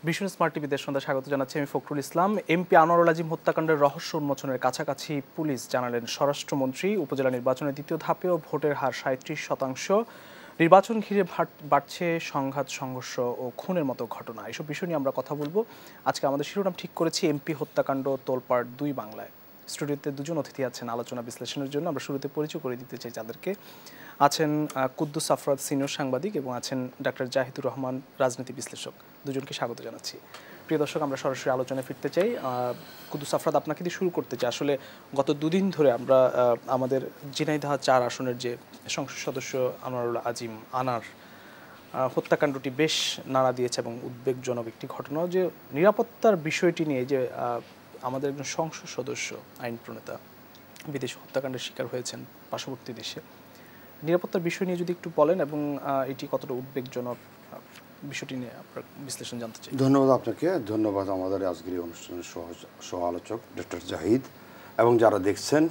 ভীষণ স্মার্ট টিভিতে সন্ধ্যা স্বাগত জানাচ্ছি আমি ফখরুল ইসলাম। এমপি আনোয়ারুল আজিম হত্যাকাণ্ডের রহস্য উন্মোচনের কাছাকাছি পুলিশ, জানালেন স্বরাষ্ট্রমন্ত্রী। উপজেলা নির্বাচনের দ্বিতীয় ধাপেও ভোটের হার 37%। নির্বাচন ঘিরে বাড়ছে সংঘাত, সংঘর্ষ ও খুনের মতো ঘটনা। এসব বিষয় নিয়ে আমরা কথা বলবো। আজকে আমাদের শিরোনাম ঠিক করেছি এমপি হত্যাকাণ্ড তোলপাড় 2 বাংলায়। স্টুডিওতে দুজন অতিথি আছেন আলোচনা বিশ্লেষণের জন্য। আমরা শুরুতে পরিচয় করে দিতে চাই যাদেরকে। আছেন কুদ্দুস আফরাদ, সিনিয়র সাংবাদিক, এবং আছেন ডাক্তার জাহিদুর রহমান, রাজনীতি বিশ্লেষক। দুজনকে স্বাগত জানাচ্ছি। প্রিয় দর্শক, আমরা সরাসরি আলোচনায় ফিরতে চাই। কুদ্দুস আফরাদ, আপনাকে দিয়ে শুরু করতে চাই। আসলে গত দুদিন ধরে আমরা আমাদের ঝিনাইদহ 4 আসনের যে সংসদ সদস্য আনোয়ারুল আজিম আনার হত্যাকাণ্ডটি বেশ নাড়া দিয়েছে এবং উদ্বেগজনক একটি ঘটনা। যে নিরাপত্তার বিষয়টি নিয়ে যে আমাদের একজন সংসদ সদস্য, আইন প্রণেতা, বিদেশে হত্যাকাণ্ডের শিকার হয়েছেন পার্শ্ববর্তী দেশে। নিরাপত্তার বিষয় নিয়ে যদি একটু বলেন এবং এটি কতটা উদ্বেগজনক বিষয়টি নিয়ে আপনার বিশ্লেষণ জানতে চাই। ধন্যবাদ আপনাকে। ধন্যবাদ আমাদের আজকের এই অনুষ্ঠানের সহ আলোচক ডক্টর জাহিদ এবং যারা দেখছেন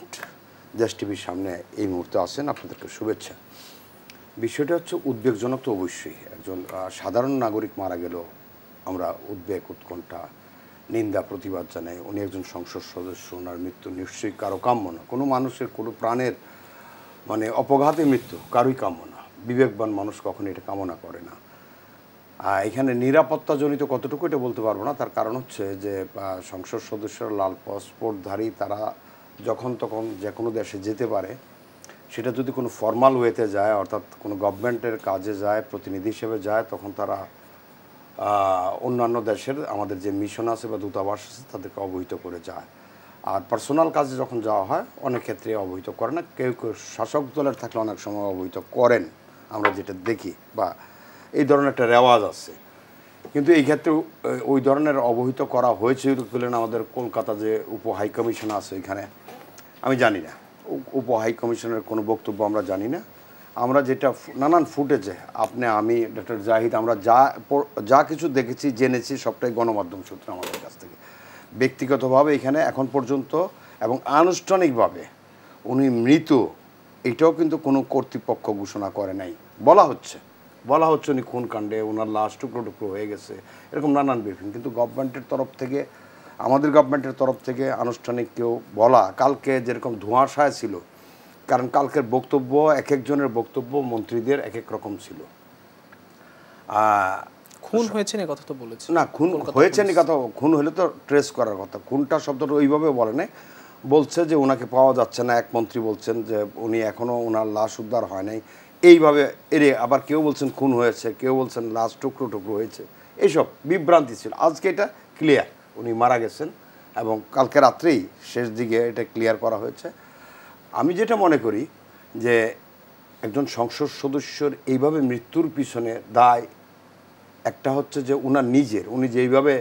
দেশ টিভির সামনে এই মুহূর্তে আছেন, আপনাদেরকে শুভেচ্ছা। বিষয়টা হচ্ছে উদ্বেগজনক তো অবশ্যই। একজন সাধারণ নাগরিক মারা গেল, আমরা উদ্বেগ, উৎকণ্ঠা, নিন্দা, প্রতিবাদ জানাই। উনি একজন সংসদ সদস্য, ওনার মৃত্যু নিশ্চয়ই কারো কাম্য না। কোনো মানুষের কোনো প্রাণের অপঘাতে মৃত্যু কারোই কাম্য না। বিবেকবান মানুষ কখনো এটা কামনা করে না। এখানে নিরাপত্তাজনিত কতটুকু এটা বলতে পারবো না। তার কারণ হচ্ছে যে সংসদ সদস্যরা লাল পাসপোর্টধারী, তারা যখন তখন যে কোনো দেশে যেতে পারে। সেটা যদি কোনো ফর্মাল ওয়েতে যায়, অর্থাৎ কোনো গভর্নমেন্টের কাজে যায়, প্রতিনিধি হিসেবে যায়, তখন তারা অন্যান্য দেশের আমাদের যে মিশন আছে বা দূতাবাস আছে তাদেরকে অবহিত করে যায়। আর পার্সোনাল কাজে যখন যাওয়া হয় অনেক ক্ষেত্রে অবহিত করে না। কেউ কেউ শাসক দলের থাকলে অনেক সময় অবহিত করেন, আমরা যেটা দেখি, বা এই ধরনের একটা রেওয়াজ আছে। কিন্তু এই ক্ষেত্রে ওই ধরনের অবহিত করা হয়েছে বললেন আমাদের কলকাতা যে উপ হাই কমিশন আছে এখানে, আমি জানি না উপ হাই কমিশনের কোনো বক্তব্য আমরা জানি না। আমরা যেটা নানান ফুটেজে আমি ডক্টর জাহিদ আমরা যা কিছু দেখেছি, জেনেছি, সবটাই গণমাধ্যম সূত্রে আমাদের কাছ থেকে। ব্যক্তিগতভাবে এখানে এখন পর্যন্ত এবং আনুষ্ঠানিকভাবে উনি মৃত এটাও কিন্তু কোনো কর্তৃপক্ষ ঘোষণা করে নাই। বলা হচ্ছে উনি খুন কাণ্ডে, ওনার লাশ টুকরো টুকরো হয়ে গেছে, এরকম নানান ব্রিফিং। কিন্তু গভর্নমেন্টের তরফ থেকে, আমাদের গভর্নমেন্টের তরফ থেকে আনুষ্ঠানিক কেউ বলা, কালকে যেরকম ধোঁয়াশায় ছিল, কারণ কালকের বক্তব্য এক একজনের বক্তব্য মন্ত্রীদের এক এক রকম ছিল। খুন হয়েছে না কথা তো বলেছে না, খুন হয়েছে না কথা, খুন হলে তো ট্রেস করার কথা। খুনটা শব্দটা ওইভাবে বলে নাই, বলছে যে ওনাকে পাওয়া যাচ্ছে না। এক মন্ত্রী বলছেন যে উনি এখনও ওনার লাশ উদ্ধার হয় নাই, এইভাবে এরে। আবার কেউ বলছেন খুন হয়েছে, কেউ বলছেন লাশ টুকরো টুকরো হয়েছে। এইসব বিভ্রান্তি ছিল। আজকে এটা ক্লিয়ার, উনি মারা গেছেন এবং কালকে রাত্রেই শেষ দিকে এটা ক্লিয়ার করা হয়েছে। আমি যেটা মনে করি যে একজন সংসদ সদস্যর এইভাবে মৃত্যুর পিছনে দায় একটা হচ্ছে যে উনার নিজের, উনি যেইভাবে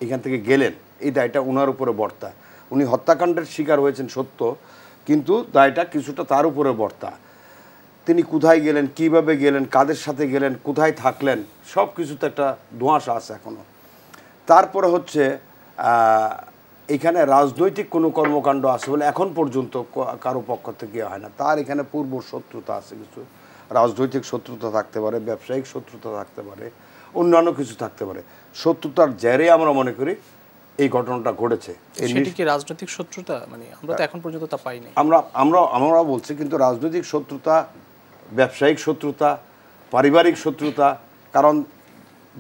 এখান থেকে গেলেন এই দায়টা উনার উপরে বর্তায়। উনি হত্যাকাণ্ডের শিকার হয়েছেন সত্য, কিন্তু দায়টা কিছুটা তার উপরে বর্তায়। তিনি কোথায় গেলেন, কিভাবে গেলেন, কাদের সাথে গেলেন, কোথায় থাকলেন, সব কিছুতে একটা ধোঁয়াশা আছে এখনও। তারপরে হচ্ছে এখানে রাজনৈতিক কোনো কর্মকাণ্ড আছে বলে এখন পর্যন্ত কারো পক্ষ থেকে হয় না। তার এখানে পূর্ব শত্রুতা আছে, কিছু রাজনৈতিক শত্রুতা থাকতে পারে, ব্যবসায়িক শত্রুতা থাকতে পারে, অন্যান্য কিছু থাকতে পারে। শত্রুতার জেরে আমরা মনে করি এই ঘটনাটা ঘটেছে। সেটি কি রাজনৈতিক শত্রুতা? আমরা তো এখন পর্যন্ত তা পাইনি। আমরা বলছি, কিন্তু রাজনৈতিক শত্রুতা, ব্যবসায়িক শত্রুতা, পারিবারিক শত্রুতা, কারণ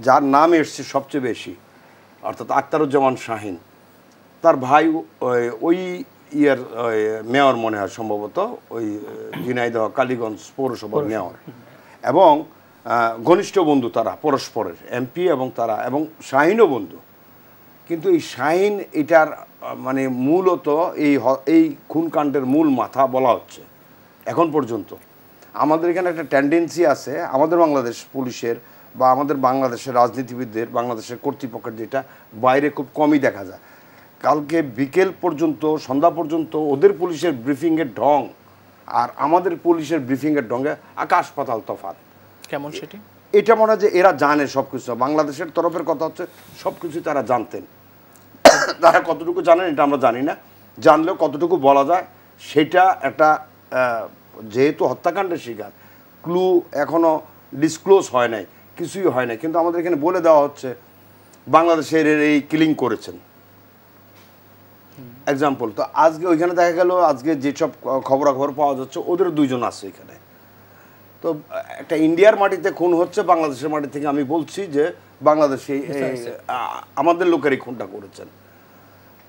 যার নাম এসছে সবচেয়ে বেশি, অর্থাৎ আখতারুজ্জামান শাহীন, তার ভাই ওই মেয়র মনে হয় সম্ভবত, ওই ঝিনাইদহ কালীগঞ্জ পৌরসভার মেয়র, এবং ঘনিষ্ঠ বন্ধু তারা পরস্পরের, এমপি এবং তারা, এবং শাহীনও বন্ধু। কিন্তু এই শাহীন এটার মূলত এই খুনকাণ্ডের মূল মাথা বলা হচ্ছে এখন পর্যন্ত। আমাদের এখানে একটা টেন্ডেন্সি আছে আমাদের বাংলাদেশ পুলিশের বা আমাদের বাংলাদেশের রাজনীতিবিদদের, বাংলাদেশের কর্তৃপক্ষের, যেটা বাইরে খুব কমই দেখা যায়। কালকে বিকেল পর্যন্ত, সন্ধ্যা পর্যন্ত ওদের পুলিশের ব্রিফিংয়ের ঢং আর আমাদের পুলিশের ব্রিফিংয়ের ঢঙে আকাশ পাতাল তফাৎ। কেমন সেটি? এটা মনে হয় যে এরা জানে সব কিছু। বাংলাদেশের তরফের কথা হচ্ছে সব কিছু তারা জানতেন। তারা কতটুকু জানেন এটা আমরা জানি না, জানলেও কতটুকু বলা যায় সেটা একটা, যেহেতু হত্যাকাণ্ডের শিকার, ক্লু এখনও ডিসক্লোজ হয় নাই, কিছুই হয় নাই, কিন্তু আমাদের এখানে বলে দেওয়া হচ্ছে বাংলাদেশের এই কিলিং করেছেন এক্সাম্পল। তো আজকে ওইখানে দেখা গেল আজকে যেসব খবরাখবর পাওয়া যাচ্ছে ওদের 2 জন আছে এখানে। তো একটা ইন্ডিয়ার মাটিতে খুন হচ্ছে, বাংলাদেশের মাটি থেকে আমি বলছি যে বাংলাদেশে আমাদের লোকেরই খুনটা করেছেন।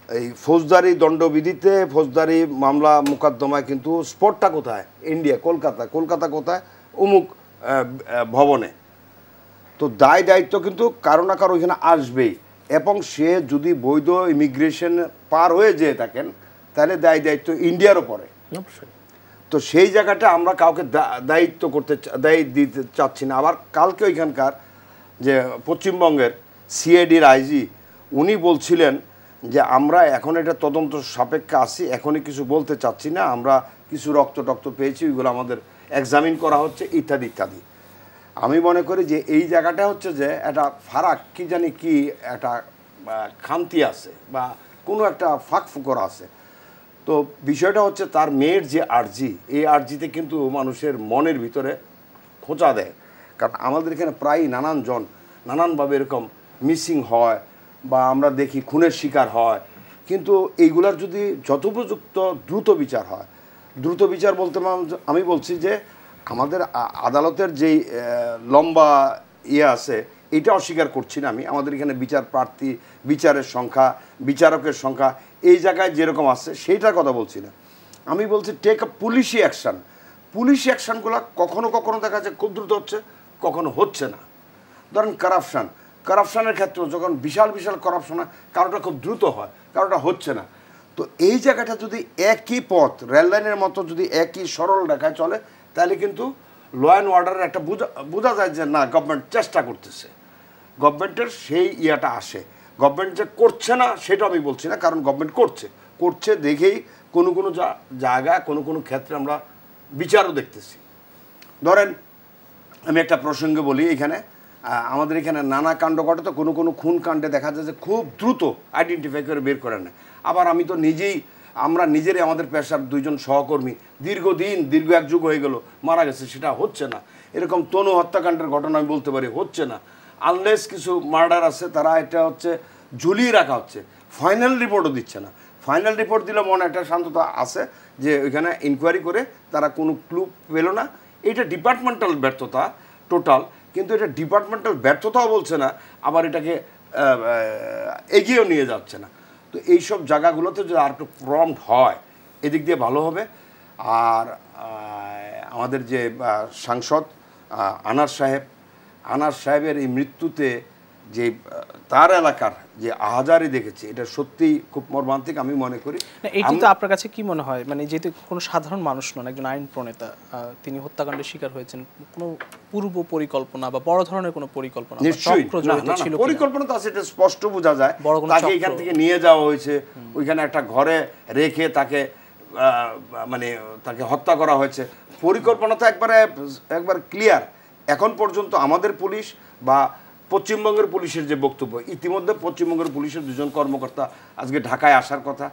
এই ফৌজদারি দণ্ডবিধিতে ফৌজদারি মামলা মোকদ্দমায় কিন্তু স্পটটা কোথায়? ইন্ডিয়া, কলকাতা। কলকাতা কোথায়? অমুক ভবনে। তো দায় দায়িত্ব কিন্তু কারো না কারো ওইখানে আসবেই, এবং সে যদি বৈধ ইমিগ্রেশন পার হয়ে যেয়ে থাকেন তাহলে দায় দায়িত্ব ইন্ডিয়ারও পড়ে। তো সেই জায়গাটা আমরা কাউকে দায়ী দিতে চাচ্ছি না। আবার কালকে ওইখানকার যে পশ্চিমবঙ্গের সিআইডির আইজি উনি বলছিলেন যে আমরা এখন এটা তদন্ত সাপেক্ষে আসি, এখনই কিছু বলতে চাচ্ছি না, আমরা কিছু রক্ত পেয়েছি, ওইগুলো আমাদের এক্সামিন করা হচ্ছে ইত্যাদি ইত্যাদি। আমি মনে করি যে এই জায়গাটা হচ্ছে যে একটা ফারাক কি জানি কি একটা খামতি আছে বা কোনো একটা ফাঁক ফুকর আছে। তো বিষয়টা হচ্ছে তার মেয়ের যে আর্জি, এই আর্জিতে কিন্তু মানুষের মনের ভিতরে খোঁচা দেয়। কারণ আমাদের এখানে প্রায় নানানভাবে এরকম মিসিং হয় বা আমরা দেখি খুনের শিকার হয়, কিন্তু এইগুলার যদি যথোপযুক্ত দ্রুত বিচার হয়, দ্রুত বিচার বলতে আমি বলছি যে আমাদের আদালতের যেই লম্বা আছে এটা অস্বীকার করছি না আমি। আমাদের এখানে বিচার প্রার্থী, বিচারের সংখ্যা, বিচারকের সংখ্যা এই জায়গায় যেরকম আছে সেইটার কথা বলছি না। আমি বলছি টেক আ পুলিশি অ্যাকশান। পুলিশি অ্যাকশানগুলো কখনো কখনো দেখা যাচ্ছে খুব দ্রুত হচ্ছে, কখনো হচ্ছে না। ধরেন কারাপশানের ক্ষেত্রে যখন বিশাল কারাপশন হয়, কারোটা খুব দ্রুত হয়, কারোটা হচ্ছে না। তো এই জায়গাটা যদি একই পথ, রেললাইনের মতো যদি একই সরল রেখায় চলে, তাহলে কিন্তু ল অ্যান্ড অর্ডারের একটা বোঝা যায় যে না গভর্নমেন্ট চেষ্টা করতেছে, গভর্নমেন্টের সেই ইয়াটা আসে। গভর্নমেন্ট যে করছে না সেটা আমি বলছি না, কারণ গভর্নমেন্ট করছে দেখেই কোনো জায়গায় কোনো ক্ষেত্রে আমরা বিচারও দেখতেছি। ধরেন আমি একটা প্রসঙ্গে বলি, এখানে আমাদের এখানে নানা কাণ্ড ঘটে, তো কোনো খুন কাণ্ডে দেখা যায় যে খুব দ্রুত আইডেন্টিফাই করে বের করে নেয়। আবার আমি তো আমরা নিজেরই আমাদের পেশার 2 জন সহকর্মী দীর্ঘ 1 যুগ হয়ে গেল মারা গেছে, সেটা হচ্ছে না। এরকম তনু হত্যাকাণ্ডের ঘটনা আমি বলতে পারি হচ্ছে না। আনলেস কিছু মার্ডার আছে তারা এটা হচ্ছে ঝুলিয়ে রাখা হচ্ছে, ফাইনাল রিপোর্টও দিচ্ছে না। ফাইনাল রিপোর্ট দিলে মনে একটা শান্ততা আছে যে ওইখানে ইনকোয়ারি করে তারা কোনো ক্লু পেল না। এটা ডিপার্টমেন্টাল ব্যর্থতা টোটাল, কিন্তু এটা ডিপার্টমেন্টাল ব্যর্থতাও বলছে না, আবার এটাকে এগিয়েও নিয়ে যাচ্ছে না। তো এইসব জায়গাগুলোতে যদি আর একটু প্রম্পট হয় এদিক দিয়ে ভালো হবে। আর আমাদের যে সাংসদ আনার সাহেবের এই মৃত্যুতে যে তার এলাকার যে আহাজারি দেখেছে, এটা সত্যিই খুব মর্মান্তিক আমি মনে করি। এইটি তো আপনার কাছে কি মনে হয়, মানে যেহেতু কোনো সাধারণ মানুষ নন, একজন আইন প্রণেতা, তিনি হত্যাকাণ্ডের শিকার হয়েছেন, কোনো পূর্ব পরিকল্পনা বা বড় ধরনের কোনো পরিকল্পনা নিশ্চয়ই ছিল? পরিকল্পনা তো আছে, এটা স্পষ্ট বোঝা যায়। তাকে এখান থেকে নিয়ে যাওয়া হয়েছে, ওইখানে একটা ঘরে রেখে তাকে হত্যা করা হয়েছে। পরিকল্পনা তো একবার ক্লিয়ার। এখন পর্যন্ত আমাদের পুলিশ বা পশ্চিমবঙ্গের পুলিশের যে বক্তব্য, ইতিমধ্যে পশ্চিমবঙ্গের পুলিশের 2 জন কর্মকর্তা আজকে ঢাকায় আসার কথা,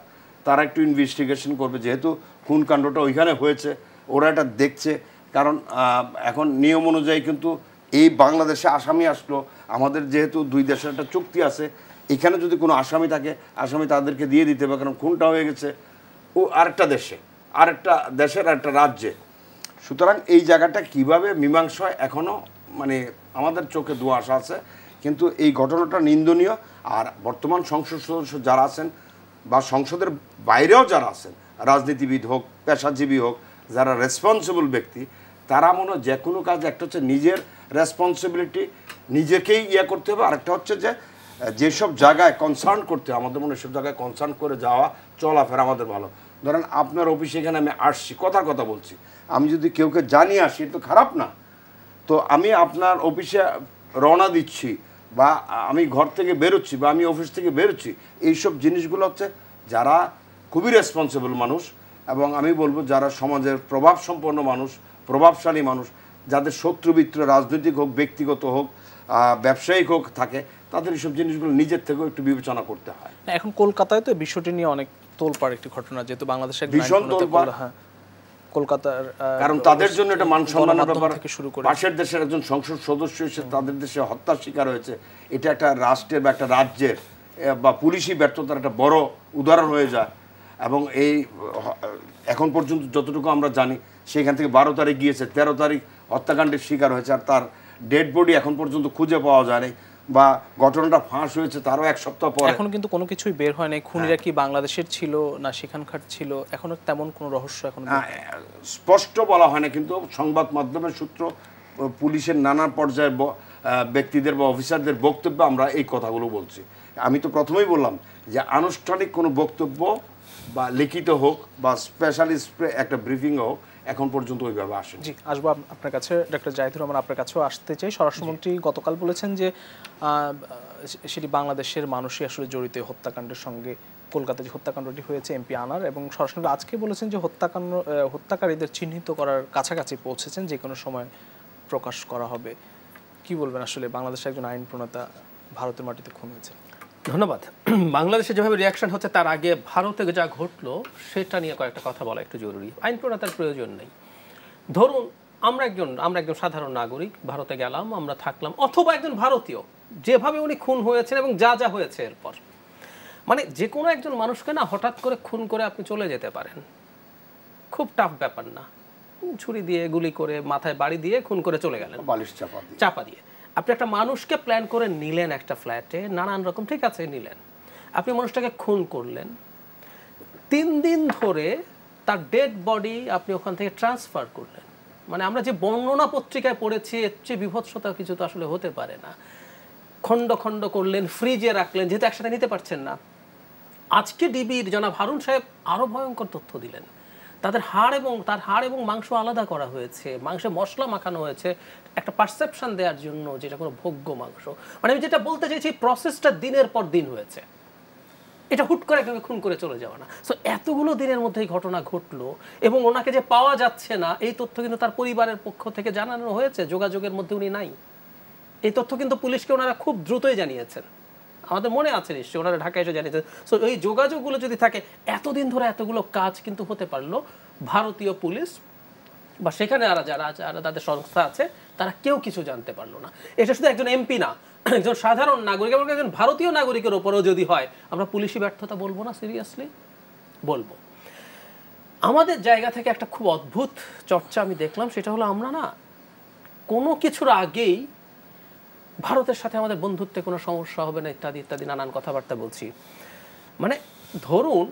তারা একটু ইনভেস্টিগেশন করবে, যেহেতু খুন কাণ্ডটা ওইখানে হয়েছে, ওরা এটা দেখছে। কারণ এখন নিয়ম অনুযায়ী কিন্তু এই বাংলাদেশে আসামি আসলো, আমাদের যেহেতু 2 দেশের একটা চুক্তি আছে, এখানে যদি কোনো আসামি থাকে আসামি তাদেরকে দিয়ে দিতে হবে, কারণ খুনটা হয়ে গেছে ও আরেকটা দেশের একটা রাজ্যে। সুতরাং এই জায়গাটা কিভাবে মীমাংসা হয় এখনও আমাদের চোখে ধোঁয়াশা আছে, কিন্তু এই ঘটনাটা নিন্দনীয়। আর বর্তমান সংসদ সদস্য যারা আছেন বা সংসদের বাইরেও যারা আছেন, রাজনীতিবিদ হোক, পেশাজীবী হোক, যারা রেসপন্সিবল ব্যক্তি, তারা মনে হয় যে কোনো কাজ, একটা হচ্ছে নিজের রেসপন্সিবিলিটি নিজেকেই করতে হবে, আরেকটা হচ্ছে যে যেসব জায়গায় কনসার্ন করতে হবে আমাদের মনে হয় সব জায়গায় কনসার্ন করে যাওয়া, চলাফেরা আমাদের ভালো। ধরেন আপনার অফিসে এখানে আমি আসছি, কথা বলছি, আমি যদি কেউকে জানিয়ে আসি তো খারাপ না। তো আমি আপনার অফিসে রওনা দিচ্ছি বা আমি ঘর থেকে বেরোচ্ছি বা আমি অফিস থেকে বেরোচ্ছি, এইসব জিনিসগুলো হচ্ছে যারা খুবই রেসপন্সিবল মানুষ, এবং আমি বলবো যারা সমাজের প্রভাবসম্পন্ন মানুষ, প্রভাবশালী মানুষ, যাদের শত্রুমিত্র রাজনৈতিক হোক, ব্যক্তিগত হোক, ব্যবসায়িক হোক থাকে, তাদের এইসব জিনিসগুলো নিজের থেকেও একটু বিবেচনা করতে হয়। এখন কলকাতায় তো বিষয়টি নিয়ে অনেক তোলপাড় একটি ঘটনা, যেহেতু বাংলাদেশের ভীষণ তোলপাড়। কলকাতার কারণ তাদের জন্য এটা মান সম্মানের ব্যাপার। থেকে শুরু করে পাশের দেশের একজন সংসদ সদস্য এসে তাদের দেশে হত্যার শিকার হয়েছে, এটা একটা রাষ্ট্রের বা একটা রাজ্যের বা পুলিশি ব্যর্থতার একটা বড় উদাহরণ হয়ে যায়। এবং এই এখন পর্যন্ত যতটুকু আমরা জানি সেখান থেকে 12 তারিখ গিয়েছে, 13 তারিখ হত্যাকাণ্ডের শিকার হয়েছে, আর তার ডেড বডি এখন পর্যন্ত খুঁজে পাওয়া যায়নি, বা ঘটনাটা ফাঁস হয়েছে তারও 1 সপ্তাহ পরে। এখন কিন্তু কোনো কিছুই বের হয় নাই। খুনিরা কি বাংলাদেশের ছিল না সেখানকার ছিল, এখনো তেমন কোনো রহস্য এখন স্পষ্ট বলা হয় না, কিন্তু সংবাদ মাধ্যমের সূত্র, পুলিশের নানা পর্যায়ের ব্যক্তিদের বা অফিসারদের বক্তব্য আমরা এই কথাগুলো বলছি। আমি তো প্রথমেই বললাম যে আনুষ্ঠানিক কোনো বক্তব্য বা লিখিত হোক বা স্পেশালিস্ট একটা ব্রিফিং হোক এখন পর্যন্ত ওইভাবে আসে। জি, আসবো আপনার কাছে ডক্টর জাহিদুর রহমান, আপনার কাছেও আসতে চাই। স্বরাষ্ট্রমন্ত্রী গতকাল বলেছেন যে সেটি বাংলাদেশের মানুষই আসলে জড়িত হত্যাকাণ্ডের সঙ্গে, কলকাতায় যে হত্যাকাণ্ডটি হয়েছে এমপি আনার, এবং সরাসরি আজকে বলেছেন যে হত্যাকারীদের চিহ্নিত করার কাছাকাছি পৌঁছেছেন, যে কোনো সময় প্রকাশ করা হবে। কি বলবেন আসলে, বাংলাদেশের একজন আইন প্রণেতা ভারতের মাটিতে খুন হয়েছে? ধন্যবাদ। বাংলাদেশে যেভাবে রিয়াকশন হচ্ছে তার আগে ভারতে যা ঘটলো সেটা নিয়ে কয়েকটা কথা বলা একটু জরুরি। আইন প্রণেতার প্রয়োজন নেই। ধরুন আমরা একজন সাধারণ নাগরিক, ভারতে গেলাম, আমরা থাকলাম, অথবা একজন ভারতীয়, যেভাবে উনি খুন হয়েছেন এবং যা যা হয়েছে এরপর, মানে যে কোনো একজন মানুষকে না হঠাৎ করে খুন করে আপনি চলে যেতে পারেন, খুব টাফ ব্যাপার না। ছুরি দিয়ে, গুলি করে, মাথায় বাড়ি দিয়ে খুন করে চলে গেলেন, বালিশ চাপা দিয়ে। আপনি একটা মানুষকে প্ল্যান করে নিলেন একটা ফ্ল্যাটে, নানান রকম, ঠিক আছে নিলেন, আপনি মানুষটাকে খুন করলেন, 3 দিন ধরে তার ডেড বডি আপনি ওখান থেকে ট্রান্সফার করলেন। মানে আমরা যে বর্ণনা পত্রিকায় পড়েছি এর চেয়ে বিভৎসতা কিছু তো আসলে হতে পারে না। খণ্ড খণ্ড করলেন, ফ্রিজে রাখলেন, যেহেতু একসাথে নিতে পারছেন না। আজকে ডিবির জনাব হারুন সাহেব আরো ভয়ঙ্কর তথ্য দিলেন। তার হাড় এবং মাংস আলাদা করা হয়েছে, মাংসে মশলা মাখানো হয়েছে একটা পারসেপশন দেওয়ার জন্য, যেটা কোনো ভোগ্য মাংস। মানে আমি যেটা বলতে চাইছি, প্রসেসটা দিনের পর দিন হয়েছে, এটা হুট করে একদম খুন করে চলে যাওয়া না। সো এতগুলো দিনের মধ্যে এই ঘটনা ঘটলো, এবং ওনাকে যে পাওয়া যাচ্ছে না এই তথ্য কিন্তু তার পরিবারের পক্ষ থেকে জানানো হয়েছে, যোগাযোগের মধ্যে উনি নাই। এই তথ্য কিন্তু পুলিশকে ওনারা খুব দ্রুতই জানিয়েছেন, আমাদের মনে আছে নিশ্চয়ই, ওনারা ঢাকায় এসে জানিয়েছেন। সো এই যোগাযোগগুলো যদি থাকে, এতদিন ধরে এতগুলো কাজ কিন্তু হতে পারলো। ভারতীয় পুলিশ বা সেখানে যারা তাদের সংস্থা আছে তারা কেউ কিছু জানতে পারলো না। এটা শুধু একজন এমপি না, একজন সাধারণ নাগরিক এবং একজন ভারতীয় নাগরিকের ওপরেও যদি হয়, আমরা পুলিশি ব্যর্থতা বলবো না? সিরিয়াসলি বলবো। আমাদের জায়গা থেকে একটা খুব অদ্ভুত চর্চা আমি দেখলাম, সেটা হলো আমরা না কোনো কিছুর আগেই ভারতের সাথে আমাদের বন্ধুত্বে কোনো সমস্যা হবে না ইত্যাদি ইত্যাদি নানান কথাবার্তা বলছি। মানে ধরুন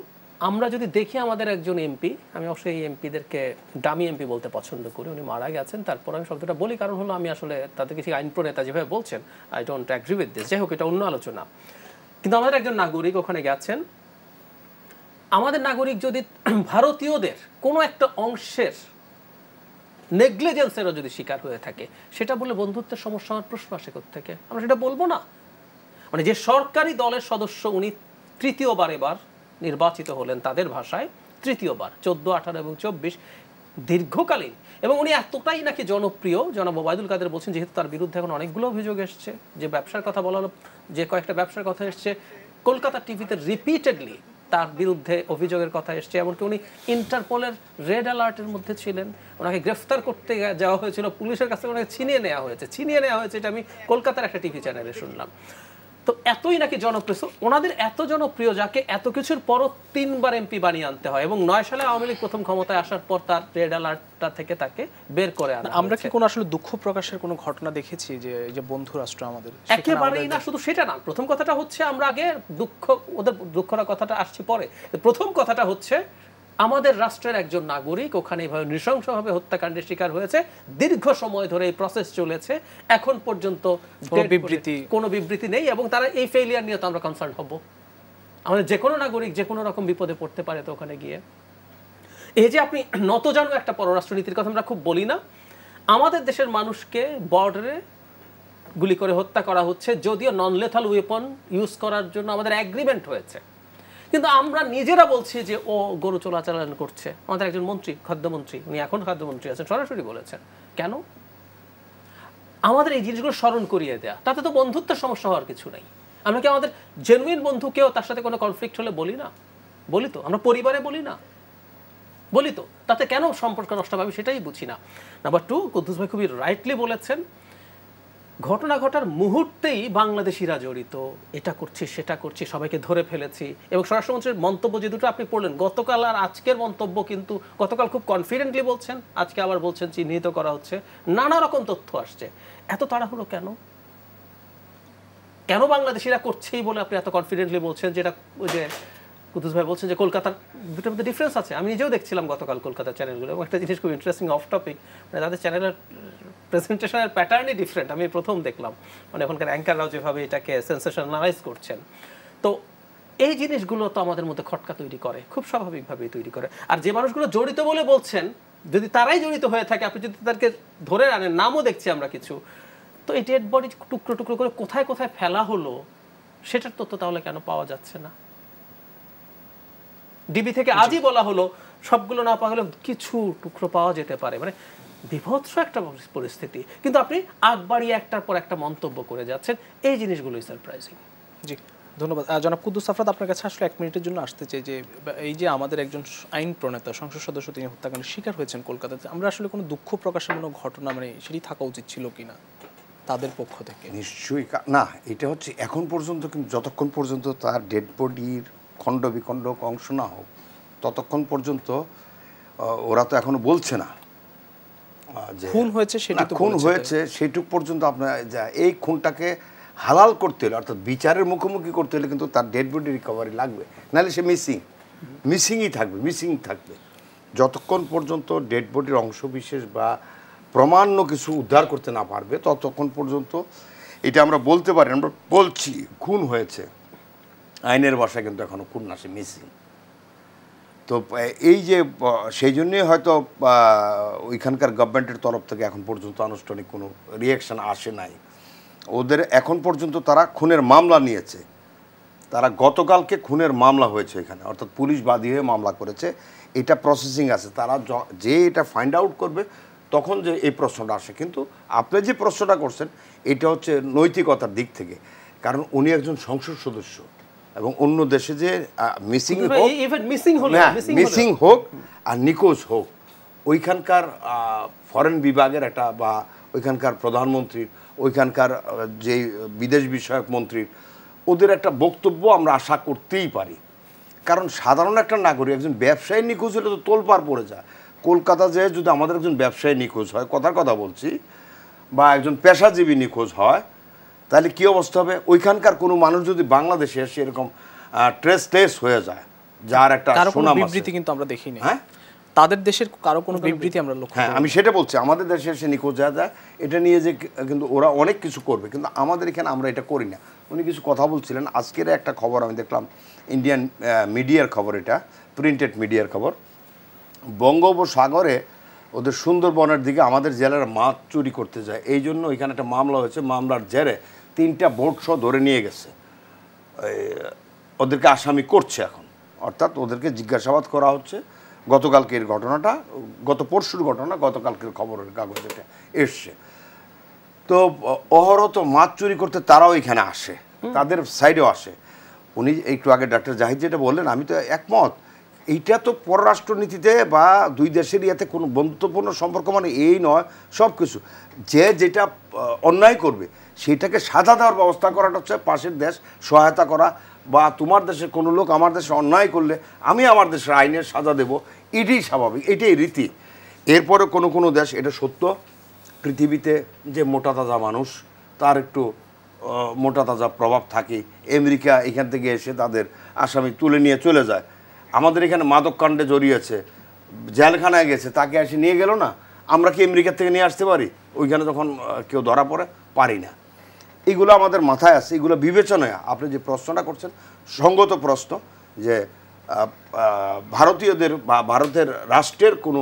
আমরা যদি দেখি আমাদের একজন এমপি, আমি অবশ্যই এই এমপিদেরকে দামি এমপি বলতে পছন্দ করি, উনি মারা গেছেন, তারপর আমি শব্দটা বলি কারণ হলো আমি আসলে তাদের কিছু আইন প্রণেতা যেভাবে বলছেন, I don't agree with this, যাই হোক এটা অন্য আলোচনা। কিন্তু আমাদের একজন নাগরিক ওখানে গেছেন, আমাদের নাগরিক যদি ভারতীয়দের কোনো একটা অংশের নেগলিজেন্সেরও যদি শিকার হয়ে থাকে, সেটা বলে বন্ধুত্বের সমস্যা আমার প্রশ্ন আসে কোত্থেকে? আমরা সেটা বলবো না? মানে যে সরকারি দলের সদস্য, উনি তৃতীয়বার এবার নির্বাচিত হলেন, তাদের ভাষায় তৃতীয়বার, 14, 18 এবং 24, দীর্ঘকালীন, এবং উনি এতটাই নাকি জনপ্রিয়, জনাব ওবায়দুল কাদের বলছেন, যেহেতু তার বিরুদ্ধে এখন অনেকগুলো অভিযোগ এসছে, যে ব্যবসার কথা বলা হলো, যে কয়েকটা ব্যবসার কথা এসছে, কলকাতা টিভিতে রিপিটেডলি তার বিরুদ্ধে অভিযোগের কথা এসছে, এমনকি উনি ইন্টারপোলের রেড অ্যালার্টের মধ্যে ছিলেন, ওনাকে গ্রেফতার করতে যাওয়া হয়েছিল, পুলিশের কাছে ওনাকে ছিনিয়ে নেওয়া হয়েছে, এটা আমি কলকাতার একটা টিভি চ্যানেলে শুনলাম। তো এতই নাকি জনপ্রিয়, ওনাদের এত জনপ্রিয়, যাকে এত কিছুর পরও 3 বার এমপি বানিয়ে আনতে হয়, এবং 9 সালে আওয়ামী লীগ প্রথম ক্ষমতায় আসার পর তার রেড অ্যালার্টটা থেকে তাকে বের করে আনা। আমরা কি কোনো আসলে দুঃখ প্রকাশের কোনো ঘটনা দেখেছি যে বন্ধু রাষ্ট্র আমাদের? একেবারেই না, শুধু সেটা না। প্রথম কথাটা হচ্ছে, আমরা আগে ওদের দুঃখরা কথাটা আসছে পরে। প্রথম কথাটা হচ্ছে, আমাদের রাষ্ট্রের একজন নাগরিক ওখানে এইভাবে নৃশংসভাবে হত্যাকাণ্ডের শিকার হয়েছে, দীর্ঘ সময় ধরে এই প্রসেস চলেছে, এখন পর্যন্ত কোনো বিবৃতি নেই, এবং তারা এই ফেইলিয়ার নিয়ে তো আমরা কনসার্ন হব। আমাদের যে কোনো নাগরিক যে কোনো রকম বিপদে পড়তে পারে তো ওখানে গিয়ে। এই যে আপনি নতজানু একটা পররাষ্ট্রনীতির কথা আমরা খুব বলি না, আমাদের দেশের মানুষকে বর্ডারে গুলি করে হত্যা করা হচ্ছে, যদিও নন লেথাল ওয়েপন ইউজ করার জন্য আমাদের এগ্রিমেন্ট হয়েছে, কিন্তু আমরা নিজেরা বলছি যে ও গরু চোরাচালান করছে। আমাদের একজন মন্ত্রী, খাদ্যমন্ত্রী, উনি এখন খাদ্যমন্ত্রী আছেন, সরাসরি বলেছেন। কেন? আমাদের এই জিনিসগুলো স্মরণ করিয়ে দেয়া, তাতে তো বন্ধুত্বের সমস্যা হওয়ার কিছু নেই। আমরা কি আমাদের জেনুইন বন্ধুকেও তার সাথে কোনো কনফ্লিক্ট হলে বলি না? বলি তো, আমরা পরিবারে বলি না? বলি তো, তাতে কেন সম্পর্ক নষ্ট হবে সেটাই বুঝি না। নাম্বার 2, কুদ্দুস ভাই খুবই রাইটলি বলেছেন, ঘটনা ঘটার মুহূর্তেই বাংলাদেশিরা জড়িত, এটা করছি সেটা করছি, সবাইকে ধরে ফেলেছি। এবং স্বরাষ্ট্রমন্ত্রীর মন্তব্য যে দুটো আপনি পড়লেন, গতকাল আর আজকের মন্তব্য কিন্তু, গতকাল খুব কনফিডেন্টলি বলছেন, আজকে আবার বলছেন চিহ্নিত করা হচ্ছে, নানা রকম তথ্য আসছে। এত তাড়াহুড়ো কেন? কেন বাংলাদেশিরা করছেই বলে আপনি এত কনফিডেন্টলি বলছেন? যেটা ওই যে কুদ্দুস ভাই বলছেন যে কলকাতার দুটোর মধ্যে ডিফারেন্স আছে। আমি নিজেও দেখছিলাম গতকাল কলকাতার চ্যানেলগুলো, এবং একটা জিনিস খুব ইন্টারেস্টিং অফ টপিক, মানে তাদের চ্যানেলের প্রেজেন্টেশনের প্যাটার্নই ডিফারেন্ট। আমি প্রথম দেখলাম, মানে এখনকার অ্যাঙ্কাররাও যেভাবে এটাকে সেন্সেশনালাইজ করছেন। তো এই জিনিসগুলো তো আমাদের মধ্যে খটকা তৈরি করে, খুব স্বাভাবিকভাবেই তৈরি করে। আর যে মানুষগুলো জড়িত বলে বলছেন, যদি তারাই জড়িত হয়ে থাকে, আপনি যদি তাদেরকে ধরে আনেন, নামও দেখছি আমরা কিছু, তো এই ডেড বডি টুকরো টুকরো করে কোথায় কোথায় ফেলা হলো সেটার তথ্য তাহলে কেন পাওয়া যাচ্ছে না? ডিবি থেকে আজই বলা হলো সবগুলো না পাওয়া গেলে কিছু টুকরো পাওয়া যেতে পারে। মানে বিভৎস একটা পরিস্থিতি, কিন্তু আপনি আগ বাড়িয়ে একটার পর একটা মন্তব্য করে যাচ্ছেন। এই জিনিসগুলোই সারপ্রাইজিং। জি, ধন্যবাদ। জনাব কুদ্দুস আফরাদ, আপনার কাছে আসলে 1 মিনিটের জন্য আসতে চাই যে এই যে আমাদের একজন আইন প্রণেতা, সংসদ সদস্য, তিনি হত্যাকাণ্ডের শিকার হয়েছেন কলকাতাতে, আমরা আসলে কোনো দুঃখ প্রকাশের কোনো ঘটনা, মানে সেটি থাকা উচিত ছিল কিনা তাদের পক্ষ থেকে? নিশ্চয়ই না, এটা হচ্ছে এখন পর্যন্ত, কিন্তু যতক্ষণ পর্যন্ত তার ডেড বডির খণ্ড বিখণ্ড অংশ না হোক ততক্ষণ পর্যন্ত ওরা তো এখনো বলছে না যে খুন হয়েছে, সেটা তো খুন হয়েছে। সেটুক পর্যন্ত আপনার এই খুনটাকে হালাল করতে হলে, অর্থাৎ বিচারের মুখোমুখি করতে হলে কিন্তু তার ডেড বডি রিকভারি লাগবে, নাহলে সে মিসিংই থাকবে। যতক্ষণ পর্যন্ত ডেড বডির অংশ বিশেষ বা প্রমাণ্য কিছু উদ্ধার করতে না পারবে ততক্ষণ পর্যন্ত এটা আমরা বলতে পারি। আমরা বলছি খুন হয়েছে, আইনের ভাষায় কিন্তু এখনো খুন না, সে মিসিং। তো এই যে সেই জন্যই হয়তো ওইখানকার গভর্নমেন্টের তরফ থেকে এখন পর্যন্ত আনুষ্ঠানিক কোনো রিয়াকশান আসে নাই। ওদের এখন পর্যন্ত তারা খুনের মামলা নিয়েছে, তারা গতকালকে খুনের মামলা হয়েছে এখানে, অর্থাৎ পুলিশ বাদী হয়ে মামলা করেছে, এটা প্রসেসিং আছে। তারা যে এটা ফাইন্ড আউট করবে তখন যে এই প্রশ্নটা আসে। কিন্তু আপনি যে প্রশ্নটা করছেন এটা হচ্ছে নৈতিকতার দিক থেকে, কারণ উনি একজন সংসদ সদস্য এবং অন্য দেশে যে মিসিং হোক আর নিখোঁজ হোক, ওইখানকার ফরেন বিভাগের একটা বা ওইখানকার প্রধানমন্ত্রীর, ওইখানকার যে বিদেশ বিষয়ক মন্ত্রীর, ওদের একটা বক্তব্য আমরা আশা করতেই পারি। কারণ সাধারণ একটা নাগরিক, একজন ব্যবসায়ী নিখোঁজ হলে তো তোলপাড় পড়ে যায়। কলকাতা যে যদি আমাদের একজন ব্যবসায়ী নিখোঁজ হয়, কথার কথা বলছি, বা একজন পেশাজীবী নিখোঁজ হয়, তাহলে কী অবস্থা হবে? ওইখানকার কোনো মানুষ যদি বাংলাদেশে এসে এরকম ট্রেস হয়ে যায়, যার একটা সুনাম আছে, বিবৃতি কিন্তু আমরা দেখিনি। হ্যাঁ, তাদের দেশের কারো কোনো বিবৃতি আমরা লক্ষ্য করি। হ্যাঁ, আমি সেটা বলছি, আমাদের দেশে এসে নিখোঁজ হয়ে যায়, এটা নিয়ে যে কিন্তু ওরা অনেক কিছু করবে, কিন্তু আমাদের এখানে আমরা এটা করি না। উনি কিছু কথা বলছিলেন, আজকের একটা খবর আমি দেখলাম, ইন্ডিয়ান মিডিয়ার খবর, এটা প্রিন্টেড মিডিয়ার খবর, বঙ্গোপসাগরে ওদের সুন্দরবনের দিকে আমাদের জেলার মাছ চুরি করতে যায়, এই জন্য ওইখানে একটা মামলা হয়েছে। মামলার জেরে 3টা বোট সহ ধরে নিয়ে গেছে, ওদেরকে আসামি করছে এখন, অর্থাৎ ওদেরকে জিজ্ঞাসাবাদ করা হচ্ছে। গতকালকের ঘটনাটা, গত পরশুর ঘটনা, গতকালকের খবরের কাগজ এটা এসছে। তো অহরত মাছ চুরি করতে তারাও এখানে আসে, তাদের সাইডেও আসে। উনি একটু আগে ডাক্তার জাহিদ যেটা বললেন, আমি তো একমত। এইটা তো পররাষ্ট্রনীতিতে বা দুই দেশের ইয়াতে কোনো বন্ধুত্বপূর্ণ সম্পর্ক মানে এই নয়, সব কিছু যে যেটা অন্যায় করবে সেটাকে সাজা দেওয়ার ব্যবস্থা করাটা হচ্ছে পাশের দেশ সহায়তা করা, বা তোমার দেশের কোনো লোক আমার দেশে অন্যায় করলে আমি আমার দেশের আইনের সাজা দেব, এটাই স্বাভাবিক, এটাই রীতি। এরপরে কোনো দেশ, এটা সত্য, পৃথিবীতে যে মোটা তাজা মানুষ তার একটু মোটা তাজা প্রভাব থাকে। আমেরিকা এখান থেকে এসে তাদের আসামি তুলে নিয়ে চলে যায়। আমাদের এখানে মাদক কাণ্ডে জড়িয়েছে, জেলখানায় গেছে, তাকে এসে নিয়ে গেল না, আমরা কি আমেরিকার থেকে নিয়ে আসতে পারি? ওইখানে যখন কেউ ধরা পড়ে, পারি না। এগুলো আমাদের মাথায় আছে, এগুলো বিবেচনায়। আপনি যে প্রশ্নটা করছেন সঙ্গত প্রশ্ন, যে ভারতীয়দের বা ভারতের রাষ্ট্রের কোনো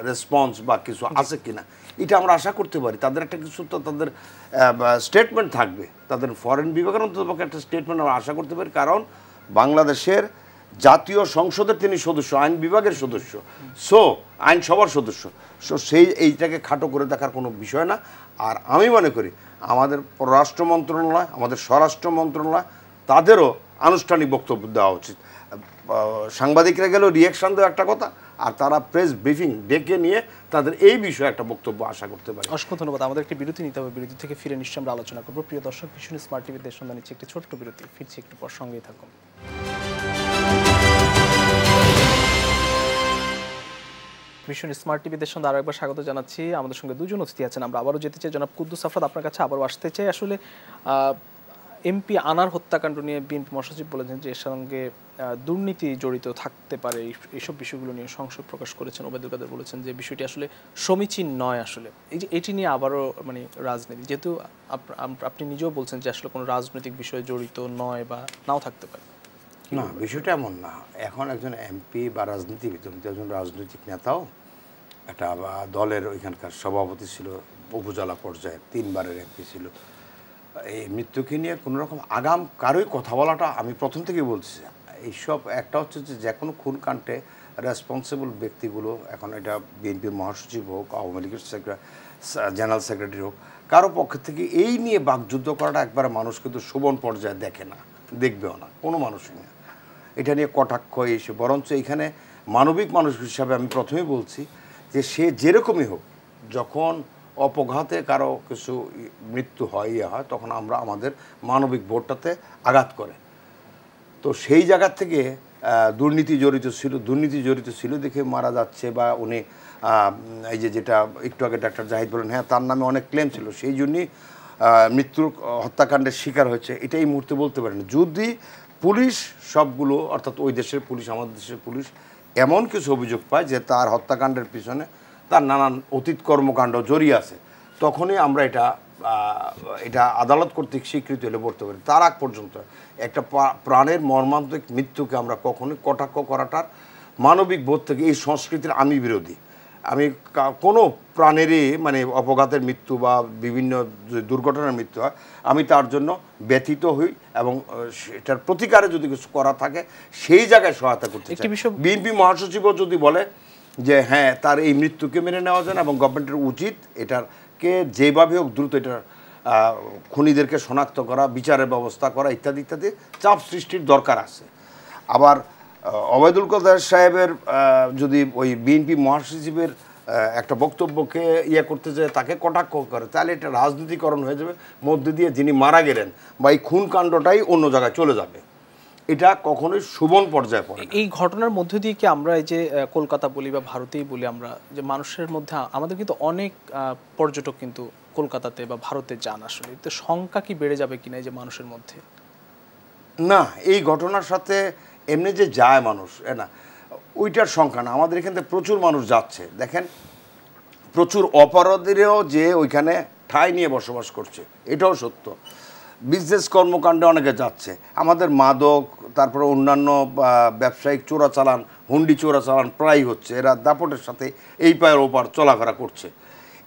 রেসপন্স বা কিছু আছে কিনা, এটা আমরা আশা করতে পারি। তাদের একটা কিছু তো তাদের স্টেটমেন্ট থাকবে, তাদের ফরেন বিভাগের অন্ততপক্ষে একটা স্টেটমেন্ট আমরা আশা করতে পারি। কারণ বাংলাদেশের জাতীয় সংসদের তিনি সদস্য, আইন বিভাগের সদস্য, সো আইনসভার সদস্য, সো এইটাকে খাটো করে দেখার কোনো বিষয় না। আর আমি মনে করি আমাদের পররাষ্ট্র মন্ত্রণালয়, আমাদের স্বরাষ্ট্র মন্ত্রণালয়, তাদেরও আনুষ্ঠানিক বক্তব্য দেওয়া উচিত। সাংবাদিকরা গেলেও রিয়াকশান দেওয়া একটা কথা, আর তারা প্রেস ব্রিফিং ডেকে নিয়ে তাদের এই বিষয়ে একটা বক্তব্য আশা করতে পারে। অসংখ্য ধন্যবাদ। আমাদের একটি বিরতি নিতে হবে, বিরতি থেকে ফিরে নিশ্চয়ই আমরা আলোচনা করবো। প্রিয় দর্শক, ভীষণ স্মার্ট টিভির দেশ সন্ধান নিচ্ছে একটি ছোট্ট বিরতি, ফিরছি একটু পর, সঙ্গেই থাকুন। ভীষণ স্মার্ট টিভি দেশ সন্ধ্যা আরও একবার স্বাগত জানাচ্ছি। আমাদের সঙ্গে দুজন অতিথি আছেন, আমরা আবারও যেতে চাই। জনাব কুদ্দুস আফরাদ, আপনার কাছে আবারও আসতে চাই। আসলে এমপি আনার হত্যাকাণ্ড নিয়ে বিএনপি মহাসচিব বলেছেন যে এর সঙ্গে দুর্নীতি জড়িত থাকতে পারে, এইসব বিষয়গুলো নিয়ে সংশয় প্রকাশ করেছেন। ওবায়দুল কাদের বলেছেন যে বিষয়টি আসলে সমীচীন নয়। আসলে এই যে এটি নিয়ে আবারও মানে রাজনীতি, যেহেতু আপনি নিজেও বলছেন যে আসলে কোনো রাজনৈতিক বিষয়ে জড়িত নয় বা নাও থাকতে পারে। না, বিষয়টা এমন না। এখন একজন এমপি বা রাজনীতিবিদ, একজন রাজনৈতিক নেতাও একটা দলের ওইখানকার সভাপতি ছিল, উপজেলা পর্যায়ে 3 বারের এমপি ছিল। এই মৃত্যুকে নিয়ে কোনো রকম আগাম কারোই কথা বলাটা আমি প্রথম থেকেই বলছি। এইসব একটা হচ্ছে যে কোনো খুন কাণ্ডে রেসপন্সিবল ব্যক্তিগুলো, এখন এটা বিএনপির মহাসচিব হোক, আওয়ামী লীগের জেনারেল সেক্রেটারি হোক, কারো পক্ষ থেকে এই নিয়ে বাকযুদ্ধ করাটা একবারে মানুষ কিন্তু শোভন পর্যায়ে দেখে না, দেখবেও না, কোনো মানুষই না এটা নিয়ে কটাক্ষ এসে। বরঞ্চ এখানে মানবিক মানুষ হিসাবে আমি প্রথমেই বলছি যে সে যেরকমই হোক, যখন অপঘাতে কারো কিছু মৃত্যু হয় তখন আমরা আমাদের মানবিক বোধটাতে আঘাত করে। তো সেই জায়গার থেকে দুর্নীতি জড়িত ছিল দেখে মারা যাচ্ছে, বা উনি এই যেটা একটু আগে ডাক্তার জাহিদ বলেন, হ্যাঁ তার নামে অনেক ক্লেম ছিল, সেই জন্যই মৃত্যুর হত্যাকাণ্ডের শিকার হয়েছে, এটা এই মুহূর্তে বলতে পারেন। যদি পুলিশ সবগুলো, অর্থাৎ ওই দেশের পুলিশ, আমাদের দেশের পুলিশ এমন কিছু অভিযোগ পায় যে তার হত্যাকাণ্ডের পিছনে তার নানান অতীত কর্মকাণ্ড জড়িয়ে আছে, তখনই আমরা এটা আদালত কর্তৃক স্বীকৃতি হলে বলতে পারি। তার আগ পর্যন্ত একটা প্রাণের মর্মান্তিক মৃত্যুকে আমরা কখনোই কটাক্ষ করাটার মানবিক বোধ থেকে, এই সংস্কৃতির আমি বিরোধী। আমি কোনো প্রাণেরই মানে অপঘাতের মৃত্যু বা বিভিন্ন দুর্ঘটনার মৃত্যু হয়, আমি তার জন্য ব্যথিত হই, এবং সেটার প্রতিকারে যদি কিছু করা থাকে সেই জায়গায় সহায়তা করতে চাই। বিএনপি মহাসচিবও যদি বলে যে হ্যাঁ তার এই মৃত্যুকে মেনে নেওয়া যায় না, এবং গভর্নমেন্টের উচিত এটাকে যেভাবে হোক দ্রুত এটার খুনিদেরকে শনাক্ত করা, বিচারের ব্যবস্থা করা, ইত্যাদি ইত্যাদি চাপ সৃষ্টির দরকার আছে। আবার ওবায়দুল কাদের সাহেবের যদি ওই বিএনপি মহাসচিবের একটা বক্তব্যকে করতে যায়, তাকে কটাক্ষ করে, তাহলে এটা রাজনীতিকরণ হয়ে যাবে, মধ্যে দিয়ে যিনি মারা গেলেন বা এই খুন কাণ্ডটাই অন্য জায়গায় চলে যাবে। এটা কখনোই শোভন পর্যায়ে পড়ে। এই ঘটনার মধ্য দিয়ে কি আমরা এই যে কলকাতা বলি বা ভারতেই বলি, আমরা যে মানুষের মধ্যে আমাদের কিন্তু অনেক পর্যটক কিন্তু কলকাতাতে বা ভারতে যান, আসলে তো সংখ্যা কি বেড়ে যাবে কিনা এই যে মানুষের মধ্যে? না, এই ঘটনার সাথে এমনি যে যায় মানুষ না, ওইটার সংখ্যা না। আমাদের এখান থেকে প্রচুর মানুষ যাচ্ছে, দেখেন প্রচুর অপরাধীরাও যে ওইখানে ঠাঁই নিয়ে বসবাস করছে, এটাও সত্য। বিজনেস কর্মকাণ্ডে অনেকে যাচ্ছে, আমাদের মাদক, তারপরে অন্যান্য ব্যবসায়িক চোরাচালান, হুন্ডি চোরাচালান প্রায় হচ্ছে, এরা দাপটের সাথে এই পায়ের ওপার চলাফেরা করছে।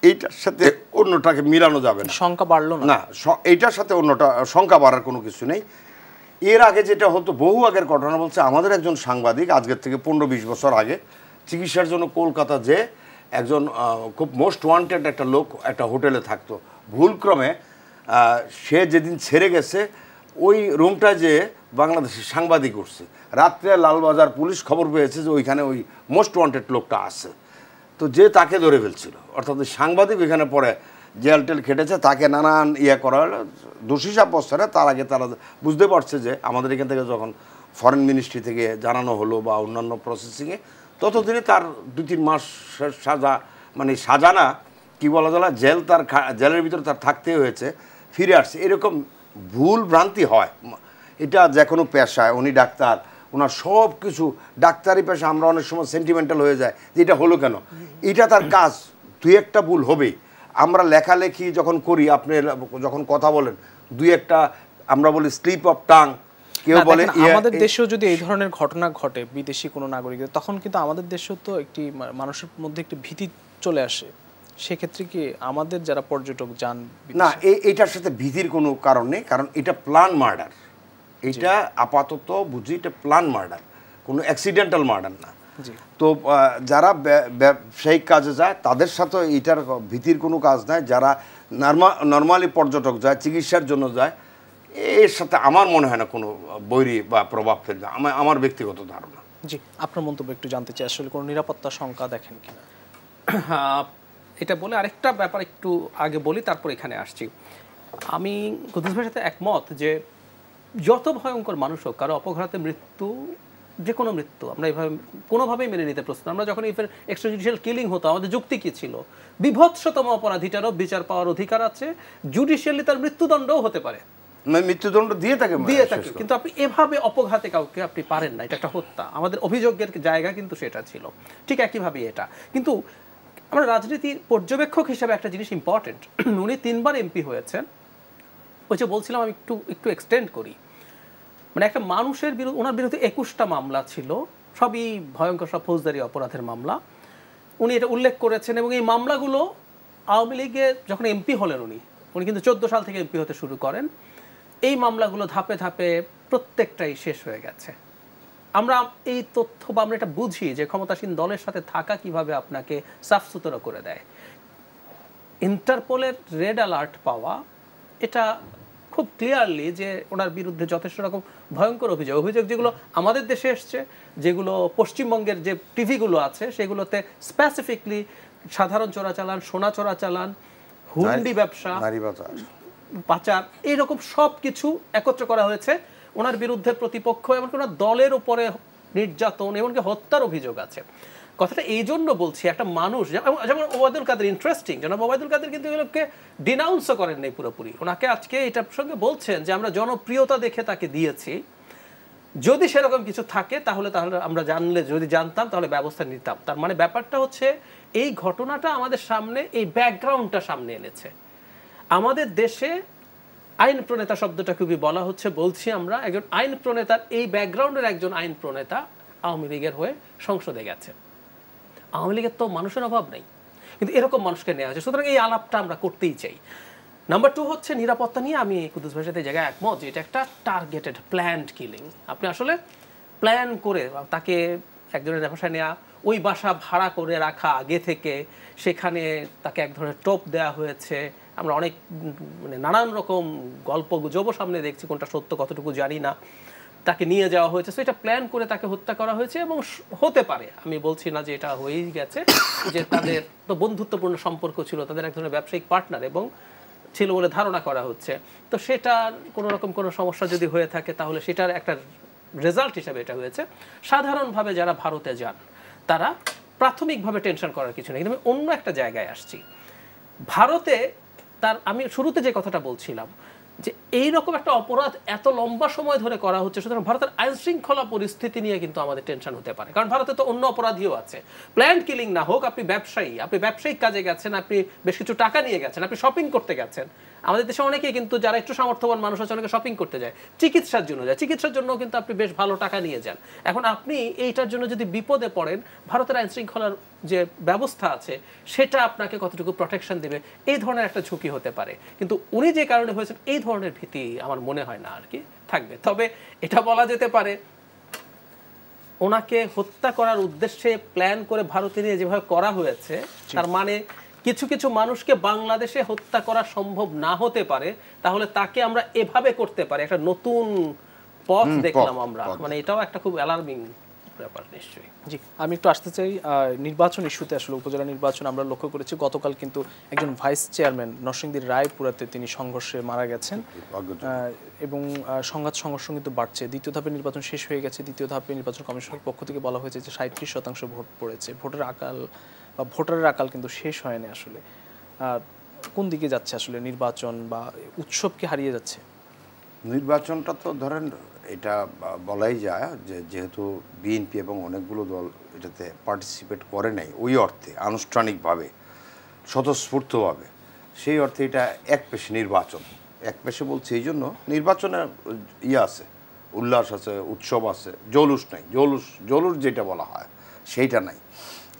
এইটার সাথে অন্যটাকে মিলানো যাবে না। সংখ্যা বাড়লো না, এইটার সাথে অন্যটা সংখ্যা বাড়ার কোনো কিছু নেই। এর আগে যেটা হতো, বহু আগের ঘটনা বলছে, আমাদের একজন সাংবাদিক আজকের থেকে 15-20 বছর আগে চিকিৎসার জন্য কলকাতা যে একজন খুব মোস্ট ওয়ান্টেড একটা লোক একটা হোটেলে থাকতো, ভুলক্রমে সে যেদিন ছেড়ে গেছে ওই রুমটা যে বাংলাদেশের সাংবাদিক উঠছে, রাত্রে লালবাজার পুলিশ খবর পেয়েছে যে ওইখানে ওই মোস্ট ওয়ান্টেড লোকটা আছে, তো যে তাকে ধরে ফেলছিল। অর্থাৎ সাংবাদিক ওইখানে পরে জেল টেল খেটেছে, তাকে নানান করা হলো, দোষী সাব্যস্ত না। তার আগে তারা বুঝতে পারছে যে আমাদের এখান থেকে যখন ফরেন মিনিস্ট্রি থেকে জানানো হলো বা অন্যান্য প্রসেসিংয়ে, ততদিনে তার 2-3 মাস সাজা, মানে সাজা না কি বলা যায়, জেলের ভিতরে তার থাকতে হয়েছে, ফিরে আসছে। এরকম ভুল ভ্রান্তি হয়, এটা যে কোনো পেশায়। উনি ডাক্তার, ওনার সব কিছু ডাক্তারি পেশা, আমরা অনেক সময় সেন্টিমেন্টাল হয়ে যায় যে এটা হলো কেন, এটা তার কাজ, 2-1টা ভুল হবেই। আমরা লেখালেখি যখন করি, আপনি যখন কথা বলেন, 2-1টা আমরা বলি স্লিপ অফ টাং, কেউ বলে। আমাদের দেশেও যদি এই ধরনের ঘটনা ঘটে বিদেশি কোনো নাগরিকের, তখন কিন্তু আমাদের দেশেও তো একটি মানুষের মধ্যে একটি ভীতি চলে আসে। সেক্ষেত্রে কি আমাদের যারা পর্যটক যান না, এইটার সাথে ভীতির কোনো কারণ নেই, কারণ এটা প্ল্যান মার্ডার। এটা আপাতত বুঝি এটা প্ল্যান মার্ডার, কোনো অ্যাক্সিডেন্টাল মার্ডার না। তো যারা ব্যবসায়িক কাজে যায় তাদের সাথে এটার ভীতির কোনো কাজ নাই। যারা নর্মালি পর্যটক যায়, চিকিৎসার জন্য যায়, এর সাথে আমার মনে হয় না কোনো বৈরী বা প্রভাব ফেলবে, আমার ব্যক্তিগত ধারণা। জি, আপনার মন্তব্য একটু জানতে চাই, আসলে কোনো নিরাপত্তা শঙ্কা দেখেন কিনা? এটা বলে আরেকটা ব্যাপার একটু আগে বলি, তারপর এখানে আসছি। আমি কুদ্দুস ভাইয়ের সাথে একমত যে যত ভয়ঙ্কর মানুষ হোক, কারো অপঘাতে মৃত্যু, যে কোনো মৃত্যু আমরা এইভাবে কোনোভাবেই মেনে নিতে প্রস্তুত। আমরা যখন এক্সট্রাজুডিশিয়াল কিলিং হতো, আমাদের যুক্তি কী ছিল? বিভৎসতম অপরাধীটারও বিচার পাওয়ার অধিকার আছে, জুডিশিয়ালি তার মৃত্যুদণ্ডও হতে পারে, মৃত্যুদণ্ড দিয়ে থাকে কিন্তু আপনি এভাবে অপঘাতে কাউকে আপনি পারেন না, এটা একটা হত্যা। আমাদের অভিযোগের জায়গা কিন্তু সেটা ছিল। ঠিক একইভাবে এটা কিন্তু আমরা রাজনীতির পর্যবেক্ষক হিসেবে একটা জিনিস ইম্পর্টেন্ট, উনি 3 বার এমপি হয়েছেন। ওই যে বলছিলাম, আমি একটু এক্সটেন্ড করি, মানে একটা মানুষের বিরুদ্ধে, ওনার বিরুদ্ধে 21টা মামলা ছিল, সবই ভয়ঙ্কর, সব ফৌজদারি অপরাধের মামলা। উনি এটা উল্লেখ করেছেন এবং এই মামলাগুলো আওয়ামী লীগে যখন এমপি হলেন উনি কিন্তু 14 সাল থেকে এমপি হতে শুরু করেন। এই মামলাগুলো ধাপে ধাপে প্রত্যেকটাই শেষ হয়ে গেছে। আমরা এই তথ্য বা আমরা এটা বুঝি যে ক্ষমতাসীন দলের সাথে থাকা কিভাবে আপনাকে সাফসুতরো করে দেয়। ইন্টারপোলের রেড অ্যালার্ট পাওয়া, এটা খুব ক্লিয়ারলি যে ওনার বিরুদ্ধে যথেষ্ট রকম ভয়ঙ্কর অভিযোগ যেগুলো আমাদের দেশে এসছে, যেগুলো পশ্চিমবঙ্গের যে টিভিগুলো আছে সেগুলোতে স্পেসিফিকলি সাধারণ চোরাচালান, সোনা চোরাচালান, হুন্ডি ব্যবসা, পাচার, এইরকম সব কিছু একত্র করা হয়েছে। ওনার বিরুদ্ধে প্রতিপক্ষ এমনকি ওনার দলের উপরে নির্যাতন, এমনকি হত্যার অভিযোগ আছে। কথাটা এই জন্য বলছি, একটা মানুষ যেমন ওবায়দুল কাদের, ইন্টারেস্টিং, যেন ওবায়দুল কাদের কিন্তু এগুলোকে ডিনাউন্সও করেন নাই পুরোপুরি। ওনাকে আজকে এটার সঙ্গে বলছেন যে আমরা জনপ্রিয়তা দেখে তাকে দিয়েছি, যদি সেরকম কিছু থাকে তাহলে আমরা যদি জানতাম তাহলে ব্যবস্থা নিতাম। তার মানে ব্যাপারটা হচ্ছে এই ঘটনাটা আমাদের সামনে, এই ব্যাকগ্রাউন্ডটা সামনে এনেছে। আমাদের দেশে আইন প্রণেতা শব্দটা খুবই বলা হচ্ছে, বলছি আমরা একজন আইন প্রণেতার, এই ব্যাকগ্রাউন্ডের একজন আইন প্রণেতা আওয়ামী লীগের হয়ে সংসদে গেছে। আওয়ামী লীগের তো মানুষের অভাব নেই, কিন্তু এরকম মানুষকে নেওয়া হয়েছে। সুতরাং এই আলাপটা আমরা করতেই চাই। নাম্বার 2 হচ্ছে নিরাপত্তা নিয়ে আমি কুদ্দুস ভাইয়ের সাথে এই জায়গায় একমত যে এটা একটা টার্গেটেড প্ল্যান্ড কিলিং। আপনি আসলে প্ল্যান করে তাকে একজনের বাসায় নেওয়া, ওই বাসা ভাড়া করে রাখা আগে থেকে, সেখানে তাকে এক ধরনের টোপ দেওয়া হয়েছে। আমরা অনেক মানে নানান রকম গল্প গুজবও সামনে দেখছি, কোনটা সত্য কতটুকু জানি না। তাকে নিয়ে যাওয়া হয়েছে, সো এটা প্ল্যান করে তাকে হত্যা করা হয়েছে। এবং হতে পারে, আমি বলছি না যে এটা হয়েই গেছে, যে তাদের তো বন্ধুত্বপূর্ণ সম্পর্ক ছিল, তাদের এক ধরনের ব্যবসায়িক পার্টনার এবং ছিল বলে ধারণা করা হচ্ছে। তো সেটার কোনো রকম কোনো সমস্যা যদি হয়ে থাকে তাহলে সেটার একটা রেজাল্ট হিসাবে এটা হয়েছে। সাধারণভাবে যারা ভারতে যান তারা প্রাথমিকভাবে টেনশন করার কিছু নেই। কিন্তু আমি অন্য একটা জায়গায় আসছি। ভারতে আমি শুরুতে যে কথাটা বলছিলাম যে এইরকম একটা অপরাধ এত লম্বা সময় ধরে করা হচ্ছে, সুতরাং ভারতের আইন শৃঙ্খলা পরিস্থিতি নিয়ে কিন্তু আমাদের টেনশন হতে পারে। কারণ ভারতে তো অন্য অপরাধীও আছে। প্ল্যান্ড কিলিং না হোক, আপনি ব্যবসায়িক কাজে গেছেন, আপনি বেশ কিছু টাকা নিয়ে গেছেন, আপনি শপিং করতে গেছেন। আমাদের দেশে অনেকেই কিন্তু যারা একটু সামর্থ্যবান মানুষ আছে, অনেকে শপিং করতে যায়, চিকিৎসার জন্য কিন্তু আপনি বেশ ভালো টাকা নিয়ে যান। এখন আপনি এইটার জন্য যদি বিপদে পড়েন, ভারতের আইন শৃঙ্খলার যে ব্যবস্থা আছে সেটা আপনাকে কতটুকু প্রোটেকশন দেবে, এই ধরনের একটা ঝুঁকি হতে পারে। কিন্তু উনি যে কারণে হয়েছেন, এই ধরনের ভীতি আমার মনে হয় না আর কি থাকবে। তবে এটা বলা যেতে পারে, ওনাকে হত্যা করার উদ্দেশ্যে প্ল্যান করে ভারতে নিয়ে যেভাবে করা হয়েছে, তার মানে কিছু কিছু মানুষকে বাংলাদেশে হত্যা করা সম্ভব না হতে পারে, তাহলে তাকে আমরা এভাবে করতে পারি। একটা নতুন পথ দেখলাম আমরা, মানে এটাও একটা খুব অ্যালার্মিং ব্যাপার নিশ্চয়ই। জি, আমি একটু আসতে চাই নির্বাচন ইস্যুতে। আসলে উপজেলা নির্বাচন আমরা লক্ষ্য করেছি, গতকাল কিন্তু একজন ভাইস চেয়ারম্যান নরসিংদীর রায়পুরাতে তিনি সংঘর্ষে মারা গেছেন এবং সংঘর্ষ কিন্তু বাড়ছে। দ্বিতীয় ধাপে নির্বাচন শেষ হয়ে গেছে। দ্বিতীয় ধাপে নির্বাচন কমিশনের পক্ষ থেকে বলা হয়েছে যে 37% ভোট পড়েছে। ভোটারের আকাল কিন্তু শেষ হয়নি। আসলে কোন দিকে যাচ্ছে আসলে নির্বাচন, বা উৎসবকে হারিয়ে যাচ্ছে? নির্বাচনটা তো ধরেন এটা বলাই যায় যে যেহেতু বিএনপি এবং অনেকগুলো দল এটাতে পার্টিসিপেট করে নাই ওই অর্থে আনুষ্ঠানিকভাবে স্বতঃস্ফূর্তভাবে, সেই অর্থে এটা একপেশে নির্বাচন। একপেশে বলছি এই জন্য, নির্বাচনে আছে, উল্লাস আছে, উৎসব আছে, জৌলুস নাই। জৌলুস যেটা বলা হয় সেইটা নাই।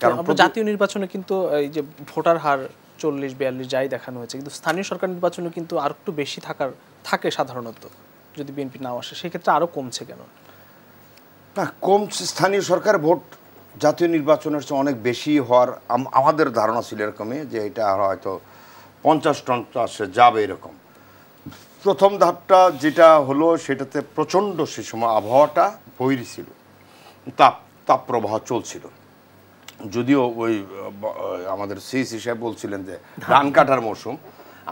কারণ জাতীয় নির্বাচনে কিন্তু এই যে ভোটার হার 40-42 যাই দেখানো হয়েছে, কিন্তু স্থানীয় সরকার নির্বাচনে কিন্তু আর একটু বেশি থাকে সাধারণত। যদি বিএনপি নাও আসে সেক্ষেত্রে আরও কমছে কেন? না, কমছে। স্থানীয় সরকার ভোট জাতীয় নির্বাচনের চেয়ে অনেক বেশি হওয়ার আমাদের ধারণা ছিল এরকমই, যে এটা হয়তো 50-50 যাবে এরকম। প্রথম ধাপটা যেটা হলো সেটাতে প্রচণ্ড সে সময় আবহাওয়াটা বৈরী ছিল, তাপ তাপপ্রবাহ চলছিল। যদিও ওই আমাদের সিসি সাহেব বলছিলেন যে ধান কাটার মৌসুম,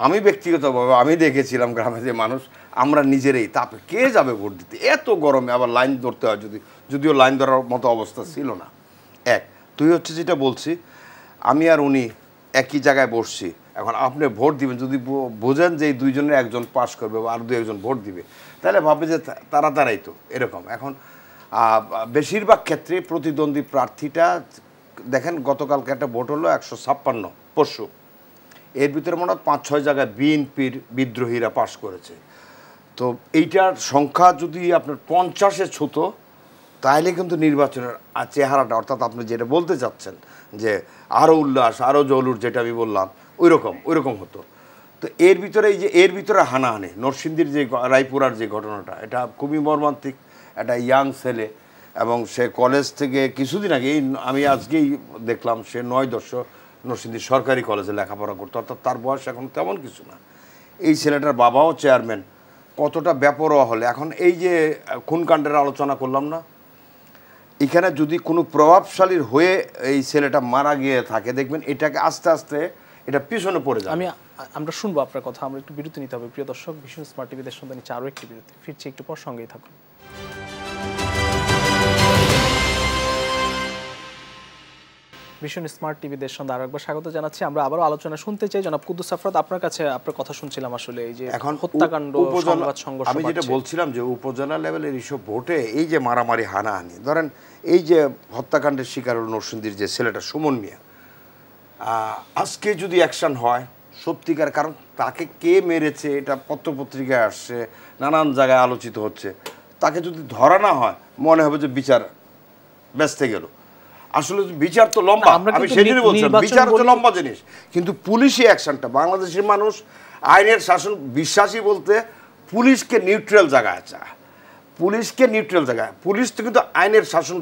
আমি ব্যক্তিগতভাবে আমি দেখেছিলাম গ্রামে যে মানুষ আমরা নিজেরাই তাপে কে যাবে ভোট দিতে, এত গরমে আবার লাইন ধরতে হয়, যদিও লাইন ধরার মতো অবস্থা ছিল না। এক তুই হচ্ছে যেটা বলছি, আমি আর উনি একই জায়গায় বসছি, এখন আপনি ভোট দিবেন, যদি বোঝেন যে এই দুইজনের একজন পাস করবে বা আর একজন ভোট দিবে, তাহলে ভাববে যে তারাই তো এরকম। এখন বেশিরভাগ ক্ষেত্রে প্রতিদ্বন্দ্বী প্রার্থীটা দেখেন, গতকালকে একটা ভোট হলো 156, পরশু এর ভিতরে মনে হয় 5-6 জায়গায় বিএনপির বিদ্রোহীরা পাশ করেছে। তো এইটার সংখ্যা যদি আপনার 50-এ ছুতো, তাহলে কিন্তু নির্বাচনের চেহারাটা, অর্থাৎ আপনি যেটা বলতে চাচ্ছেন যে আরও উল্লাস আরও জলুর, যেটা আমি বললাম ওই রকম হতো। তো এর ভিতরে হানাহানি, নরসিংদীর যে রায়পুরার যে ঘটনাটা, এটা খুবই মর্মান্তিক। একটা ইয়াং ছেলে, এবং সে কলেজ থেকে কিছুদিন আগে, আমি আজকেই দেখলাম, সে 9-10 নরসিংদী সরকারি কলেজে লেখাপড়া করতো, অর্থাৎ তার বয়স এখন তেমন কিছু না। এই ছেলেটার বাবাও চেয়ারম্যান, কতটা বেপরোয়া হলে। এখন এই যে খুনকাণ্ডের আলোচনা করলাম না, এখানে যদি কোনো প্রভাবশালীর হয়ে এই ছেলেটা মারা গিয়ে থাকে, দেখবেন এটাকে আস্তে আস্তে এটা পিছনে পড়ে যাবে। আমরা শুনবো আপনার কথা, আমরা একটু বিরতি নিতে হবে। প্রিয় দর্শক, ভীষণ স্মার্ট টিভি দেশ সন্ধান নিচ্ছে আরও একটি বিরতি, ফিরছি একটু পর, সঙ্গেই থাকুন। ভীষণ স্মার্ট টিভি দেশ সন্ধ্যা আরো একবার স্বাগত জানাচ্ছি। আমরা আবারও আলোচনা শুনতে চাই। জনাব কুদ্দুস আফরাদ, আপনার কাছে আপনার কথা শুনছিলাম আসলে এই যে এখন হত্যাকাণ্ড, সংঘাত, সংঘর্ষ, আমি যেটা বলছিলাম যে উপজেলা লেভেলের এইসব ভোটে এই যে মারামারি হানাহানি, ধরেন এই যে হত্যাকাণ্ডের শিকার হল নরসিংদীর যে ছেলেটা সুমন মিয়া, আজকে যদি অ্যাকশন হয় সত্যিকার, কারণ তাকে কে মেরেছে এটা পত্রপত্রিকায় আসছে, নানান জায়গায় আলোচিত হচ্ছে, তাকে যদি ধরা না হয় মনে হবে যে বিচার ব্যস্ত গেল। আসলে বিচার তো লম্বা, আমি সেজন্যই বলছিলাম বিচার হচ্ছে লম্বা জিনিস, কিন্তু পুলিশি অ্যাকশনটা, বাংলাদেশের মানুষ আইনের শাসন বিশ্বাসী বলতে পুলিশকে নিউট্রাল জায়গায় চায়, পুলিশ তো কিন্তু আইনের শাসন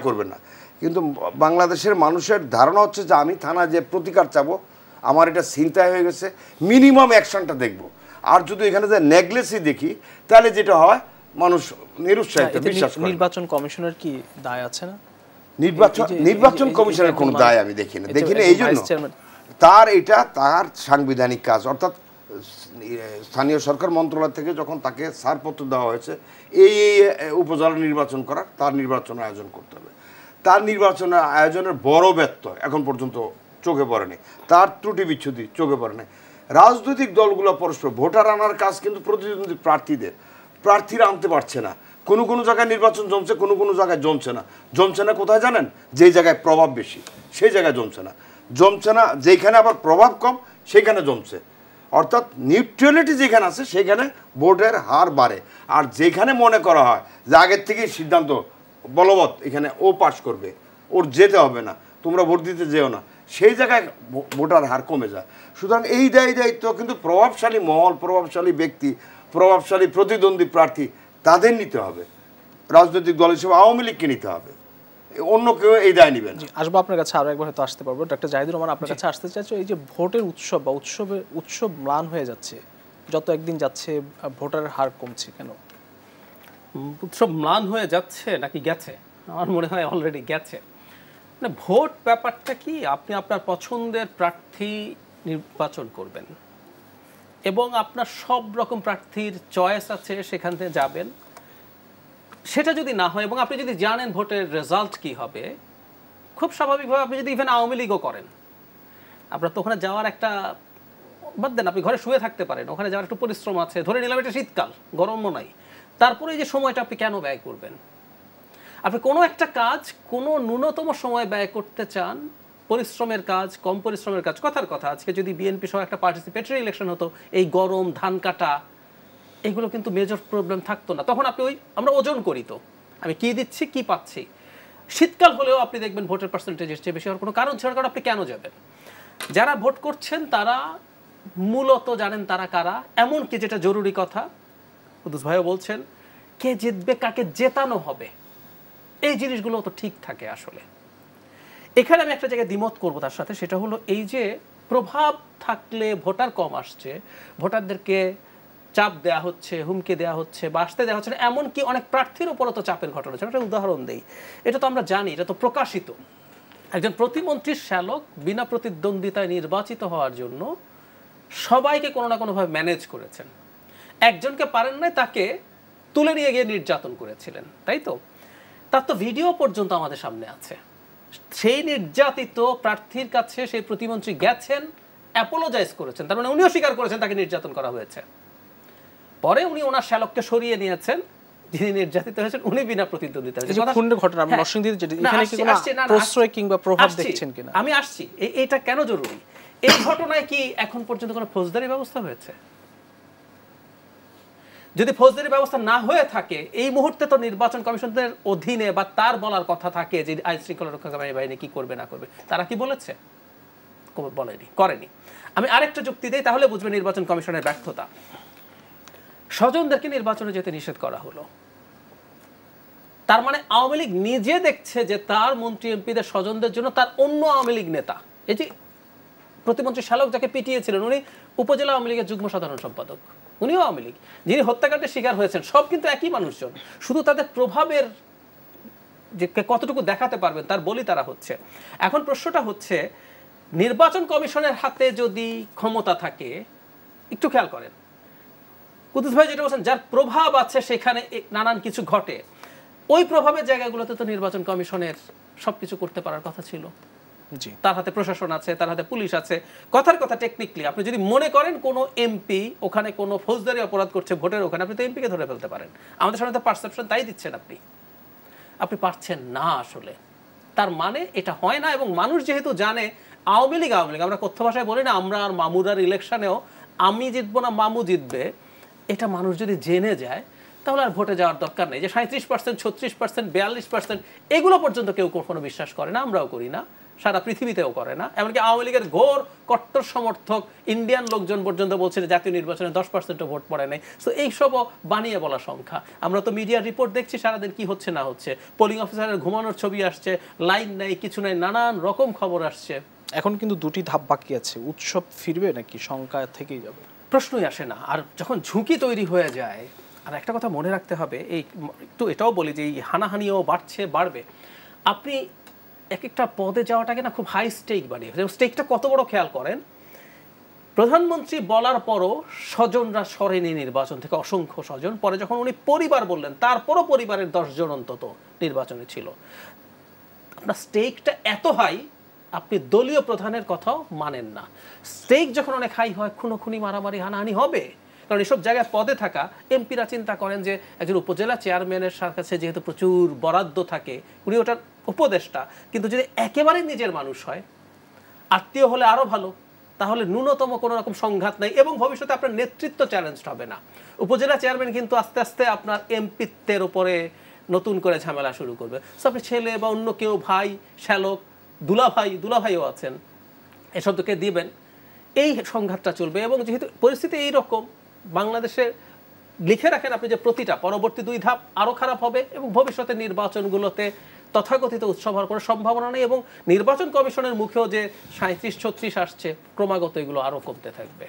করবে না। কিন্তু বাংলাদেশের মানুষের ধারণা হচ্ছে যে আমি থানায় যে প্রতিকার চাবো, আমার এটা ছিনতাই হয়ে গেছে, মিনিমাম অ্যাকশনটা দেখবো। আর যদি এখানে যে নেগলেসি দেখি, তাহলে যেটা হয় মানুষ নিরুৎসাহিত, বিশ্বাস করে। নির্বাচন কমিশনের কি দায় আছে না? নির্বাচন কমিশনের কোনো দায় আমি দেখি না। এই জন্য তার সাংবিধানিক কাজ, অর্থাৎ স্থানীয় সরকার মন্ত্রণালয় থেকে যখন তাকে ছাড়পত্র দেওয়া হয়েছে এই উপজেলা নির্বাচন করার, তার নির্বাচন আয়োজন করতে হবে। তার নির্বাচন আয়োজনের বড় ব্যত্যয় এখন পর্যন্ত চোখে পড়েনি, তার ত্রুটি বিচ্ছুতি চোখে পড়েনি। রাজনৈতিক দলগুলো পরস্পর ভোটার আনার কাজ কিন্তু প্রতিদ্বন্দ্বী প্রার্থীরা আনতে পারছে না। কোনো জায়গায় নির্বাচন জমছে, কোনো জায়গায় জমছে না। কোথায় জানেন? যেই জায়গায় প্রভাব বেশি সেই জায়গায় জমছে না, যেখানে আবার প্রভাব কম সেখানে জমছে। অর্থাৎ নিউট্রালিটি যেখানে আছে সেখানে ভোটের হার বাড়ে। আর যেখানে মনে করা হয় যে আগের থেকেই সিদ্ধান্ত বলবৎ, এখানে ও পাস করবে, ওর যেতে হবে না, তোমরা ভোট দিতে যেও না, সেই জায়গায় ভোটার হার কমে যায়। সুতরাং এই দায়িত্ব কিন্তু প্রভাবশালী মহল, প্রভাবশালী ব্যক্তি, প্রভাবশালী প্রতিদ্বন্দ্বী প্রার্থী তাদের নিতে হবে। রাজনৈতিক দল হিসেবে আওয়ামী লীগকে নিতে হবে, অন্য কেউ এই দায় নেবেন। আসবো আপনার কাছে, আরো একবার হয়তো আসতে পারবো। ডক্টর জাহিদুর রহমান, আপনার কাছে আসতে চাইছো, এই যে ভোটের উৎসব বা উৎসব ম্লান হয়ে যাচ্ছে, যত একদিন যাচ্ছে ভোটারের হার কমছে কেন? উৎসব ম্লান হয়ে যাচ্ছে নাকি গেছে? আমার মনে হয় অলরেডি গেছে। মানে ভোট ব্যাপারটা কি, আপনি আপনার পছন্দের প্রার্থী নির্বাচন করবেন এবং আপনার সব রকম প্রার্থীর চয়েস আছে, সেখান থেকে যাবেন। সেটা যদি না হয় এবং আপনি যদি জানেন ভোটের রেজাল্ট কি হবে, খুব স্বাভাবিকভাবে আপনি যদি ইভেন আওয়ামী লীগও করেন, আপনার তো ওখানে যাওয়ার একটা, বাদ দেন আপনি ঘরে শুয়ে থাকতে পারেন, ওখানে যাওয়ার একটু পরিশ্রম আছে, ধরে নিলাম এটা শীতকাল, গরমও নাই, তারপরে এই যে সময়টা আপনি কেন ব্যয় করবেন? আপনি কোনো একটা কাজ কোনো ন্যূনতম সময় ব্যয় করতে চান, পরিশ্রমের কাজ, কম পরিশ্রমের কাজ। কথার কথা, আজকে যদি বিএনপি সহ একটা পার্টিসিপেটরি ইলেকশন হতো, এই গরম, ধান কাটা, এগুলো কিন্তু মেজর প্রবলেম থাকতো না। তখন আপনি আমরা ওজন করি তো, আমি কি দিচ্ছি কি পাচ্ছি। শীতকাল হলেও আপনি দেখবেন ভোটের পার্সেন্টেজের চেয়ে বেশি হওয়ার কোনো কারণ ছিল, কারণ আপনি কেন যাবেন? যারা ভোট করছেন তারা মূলত জানেন তারা কারা, এমনকি যেটা জরুরি কথা, কুদ্দুস ভাইও বলছেন, কে জিতবে, কাকে জেতানো হবে, এই জিনিসগুলো তো ঠিক থাকে। আসলে এখানে আমি একটা জায়গায় দ্বিমত করবো তার সাথে, সেটা হলো এই যে প্রভাব থাকলে ভোটার কম আসছে, ভোটারদেরকে চাপ দেওয়া হচ্ছে, হুমকি দেওয়া হচ্ছে, বাসতে দেওয়া হচ্ছে না, এমনকি অনেক প্রার্থীর উপরও তো চাপের ঘটনা হচ্ছে। একটা উদাহরণ দেই, এটা তো আমরা জানি, এটা তো প্রকাশিত। একজন প্রতিমন্ত্রীর শ্যালক বিনা প্রতিদ্বন্দ্বিতায় নির্বাচিত হওয়ার জন্য সবাইকে কোনো না কোনোভাবে ম্যানেজ করেছেন। একজনকে পারেন নাই, তাকে তুলে নিয়ে গিয়ে নির্যাতন করেছিলেন, তাই তো? তার তো ভিডিও পর্যন্ত আমাদের সামনে আছে। সেই নির্যাতিত প্রার্থীর কাছে সেই প্রতিমন্ত্রী গেছেন, অ্যাপোলোজাইজ করেছেন, তার মানে উনিও স্বীকার করেছেন তাকে নির্যাতন করা হয়েছে। পরে উনি ওনার শ্যালককে সরিয়ে নিয়েছেন, যিনি নির্যাতিত হয়েছেন উনি বিনা প্রতিদ্বন্দ্বিতা হয়েছেন। খুনের ঘটনা আমরা নরসিংদীতে যেটা, এখানে কি কোনো প্রশ্রয় কিংবা প্রভাব দেখছেন কিনা? আমি আসছি, এটা কেন জরুরি। এই ঘটনায় কি এখন পর্যন্ত কোনো ফৌজদারি ব্যবস্থা হয়েছে? যদি ফৌজদারি ব্যবস্থা না হয়ে থাকে, এই মুহূর্তে তো নির্বাচন কমিশনের অধীনে বা তার বলার কথা থাকে যে আইন শৃঙ্খলা রক্ষাকারী বাহিনী কি করবে না করবে, তারা কি বলেছে? বলেনি, করেনি। আমি আরেকটা যুক্তি দিই, তাহলে বুঝবে নির্বাচন কমিশনের ব্যর্থতা। স্বজনদেরকে নির্বাচনে যেতে নিষেধ করা হলো, তার মানে আওয়ামী লীগ নিজে দেখছে যে তার মন্ত্রী এমপিদের স্বজনদের জন্য তার অন্য আওয়ামী লীগ নেতা, এই যে প্রতিমন্ত্রী শ্যালক যাকে পিটিয়েছিলেন, উনি উপজেলা আওয়ামী লীগের যুগ্ম সাধারণ সম্পাদক, উনিও আওয়ামী লীগ, যিনি হত্যাকাণ্ডের শিকার হয়েছেন, সব কিন্তু একই মানুষজন, শুধু তাদের প্রভাবের যে কতটুকু দেখাতে পারবেন তার বলি তারা হচ্ছে। এখন প্রশ্নটা হচ্ছে, নির্বাচন কমিশনের হাতে যদি ক্ষমতা থাকে, একটু খেয়াল করেন কুদ্দুস ভাই যেটা বলছেন, যার প্রভাব আছে সেখানে নানান কিছু ঘটে, ওই প্রভাবের জায়গাগুলোতে তো নির্বাচন কমিশনের সবকিছু করতে পারার কথা ছিল। জি, তার হাতে প্রশাসন আছে, তার হাতে পুলিশ আছে। কথার কথা, টেকনিক্যালি আপনি যদি মনে করেন কোনো এমপি ওখানে কোনো ফৌজদারি অপরাধ করছে ভোটের ওখানে, আপনি তো এমপিকে ধরে ফেলতে পারেন। আমাদের সামনে তো পারসেপশন তাই দিচ্ছেন, আপনি পারছেন না আসলে। তার মানে এটা হয় না। এবং মানুষ যেহেতু জানে আওয়ামী লীগ, আমরা কথ্য ভাষায় বলি না, আমরা আর মামুরার ইলেকশনেও আমি জিতবো না মামু জিতবে, এটা মানুষ যদি জেনে যায় তাহলে আর ভোটে যাওয়ার দরকার নেই। যে 37%, 36%, 42% এগুলো পর্যন্ত কেউ কখনো বিশ্বাস করে না, আমরাও করি না, সারা পৃথিবীতেও করে না। এমনকি আওয়ামী লীগের ঘোর কট্টর সমর্থক ইন্ডিয়ান লোকজন পর্যন্ত বলছে যে জাতীয় নির্বাচনে 10%ও ভোট পড়ে নাই। সো এইসবও বানিয়ে বলা সংখ্যা। আমরা তো মিডিয়ার রিপোর্ট দেখছি সারাদিন কি হচ্ছে না হচ্ছে, পোলিং অফিসারের ঘুমানোর ছবি আসছে, লাইন নাই, কিছু নাই, নানান রকম খবর আসছে। এখন কিন্তু দুটি ধাপ বাকি আছে, উৎসব ফিরবে নাকি শঙ্কা থেকেই যাবে, প্রশ্নই আসে না। আর যখন ঝুঁকি তৈরি হয়ে যায়, আর একটা কথা মনে রাখতে হবে, এই একটু এটাও বলি যে এই হানাহানিও বাড়বে। আপনি এক একটা পদে যাওয়াটাকে না খুব হাই স্টেক বানিয়ে, স্টেকটা কত বড় খেয়াল করেন। প্রধানমন্ত্রী বলার পরও স্বজনরা সরেনি নির্বাচন থেকে, অসংখ্য স্বজন। পরে যখন উনি পরিবার বললেন, তারপরও পরিবারের 10 জন অন্তত নির্বাচনে ছিল। আপনার স্টেকটা এত হাই, আপনি দলীয় প্রধানের কথাও মানেন না। স্টেক যখন অনেক হাই হয়, খুনোখুনি, মারামারি, হানাহানি হবে। কারণ এসব জায়গায় পদে থাকা এমপিরা চিন্তা করেন যে একজন উপজেলা চেয়ারম্যানের কাছে যেহেতু প্রচুর বরাদ্দ থাকে, উনি ওটার উপদেষ্টা, কিন্তু যদি একেবারে নিজের মানুষ হয়, আত্মীয় হলে আরও ভালো, তাহলে ন্যূনতম কোনো রকম সংঘাত নাই এবং ভবিষ্যতে আপনার নেতৃত্ব চ্যালেঞ্জ হবে না। উপজেলা চেয়ারম্যান কিন্তু আস্তে আস্তে আপনার এমপিত্বের উপরে নতুন করে ঝামেলা শুরু করবে। সো আপনি ছেলে বা অন্য কেউ, ভাই, শ্যালক, দুলাভাইও আছেন, এসবকে দিবেন, এই সংঘাতটা চলবে। এবং যেহেতু পরিস্থিতি এইরকম, বাংলাদেশে লিখে রাখেন আপনি যে প্রতিটা পরবর্তী 2 ধাপ আরও খারাপ হবে এবং ভবিষ্যতে নির্বাচনগুলোতে তথাকথিত উৎসব হওয়ার কোনো সম্ভাবনা নেই। এবং নির্বাচন কমিশনের মুখেও যে 37-36 আসছে, ক্রমাগত এগুলো আরও কমতে থাকবে।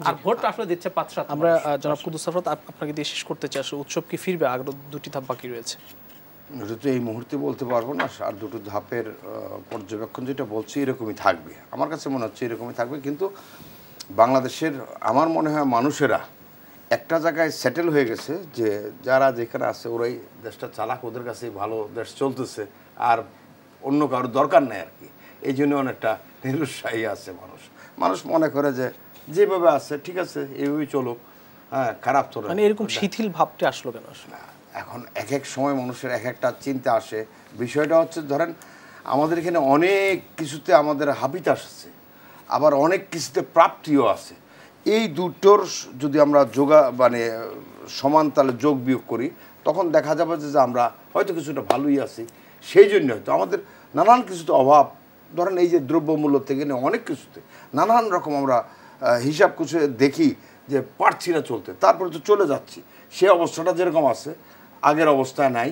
আর ভোটটা আসলে দিচ্ছে 5-7। আমরা জনাব কুদ্দুস সাফাত আপনাকে দিয়ে শেষ করতে চাই, আসলে উৎসব কি ফিরবে? আরও 2টি ধাপ বাকি রয়েছে। এটা তো এই মুহূর্তে বলতে পারবো না। আর 2টো ধাপের পর্যবেক্ষণ যেটা বলছি এরকমই থাকবে, আমার কাছে মনে হচ্ছে এরকমই থাকবে। কিন্তু বাংলাদেশের আমার মনে হয় মানুষেরা একটা জায়গায় সেটেল হয়ে গেছে যে যারা যেখানে আছে ওরাই দেশটা চালাক, ওদের কাছেই ভালো দেশ চলতেছে, আর অন্য কারোর দরকার নেই আর কি। এই জন্য অনেকটা নিরুৎসাহী আছে মানুষ মনে করে যে যেভাবে আছে ঠিক আছে, এইভাবেই চলুক, হ্যাঁ, খারাপ তো মানে এরকম শিথিল ভাবটা আসলো কেন? এখন এক এক সময় মানুষের এক একটা চিন্তা আসে। বিষয়টা হচ্ছে ধরেন আমাদের এখানে অনেক কিছুতে আমাদের হাবিতাস আছে, আবার অনেক কিছুতে প্রাপ্তিও আছে। এই দুটোর যদি আমরা সমান তালে যোগ বিয়োগ করি, তখন দেখা যাবে যে আমরা হয়তো কিছুটা ভালোই আছি। সেই জন্য হয়তো আমাদের নানান কিছুতে অভাব, ধরেন এই যে দ্রব্যমূল্য থেকে নিয়ে অনেক কিছুতে নানান রকম আমরা হিসাব কিছু দেখি যে পারছি না চলতে, তারপরে তো চলে যাচ্ছি। সে অবস্থাটা যেরকম আছে আগের অবস্থায় নাই।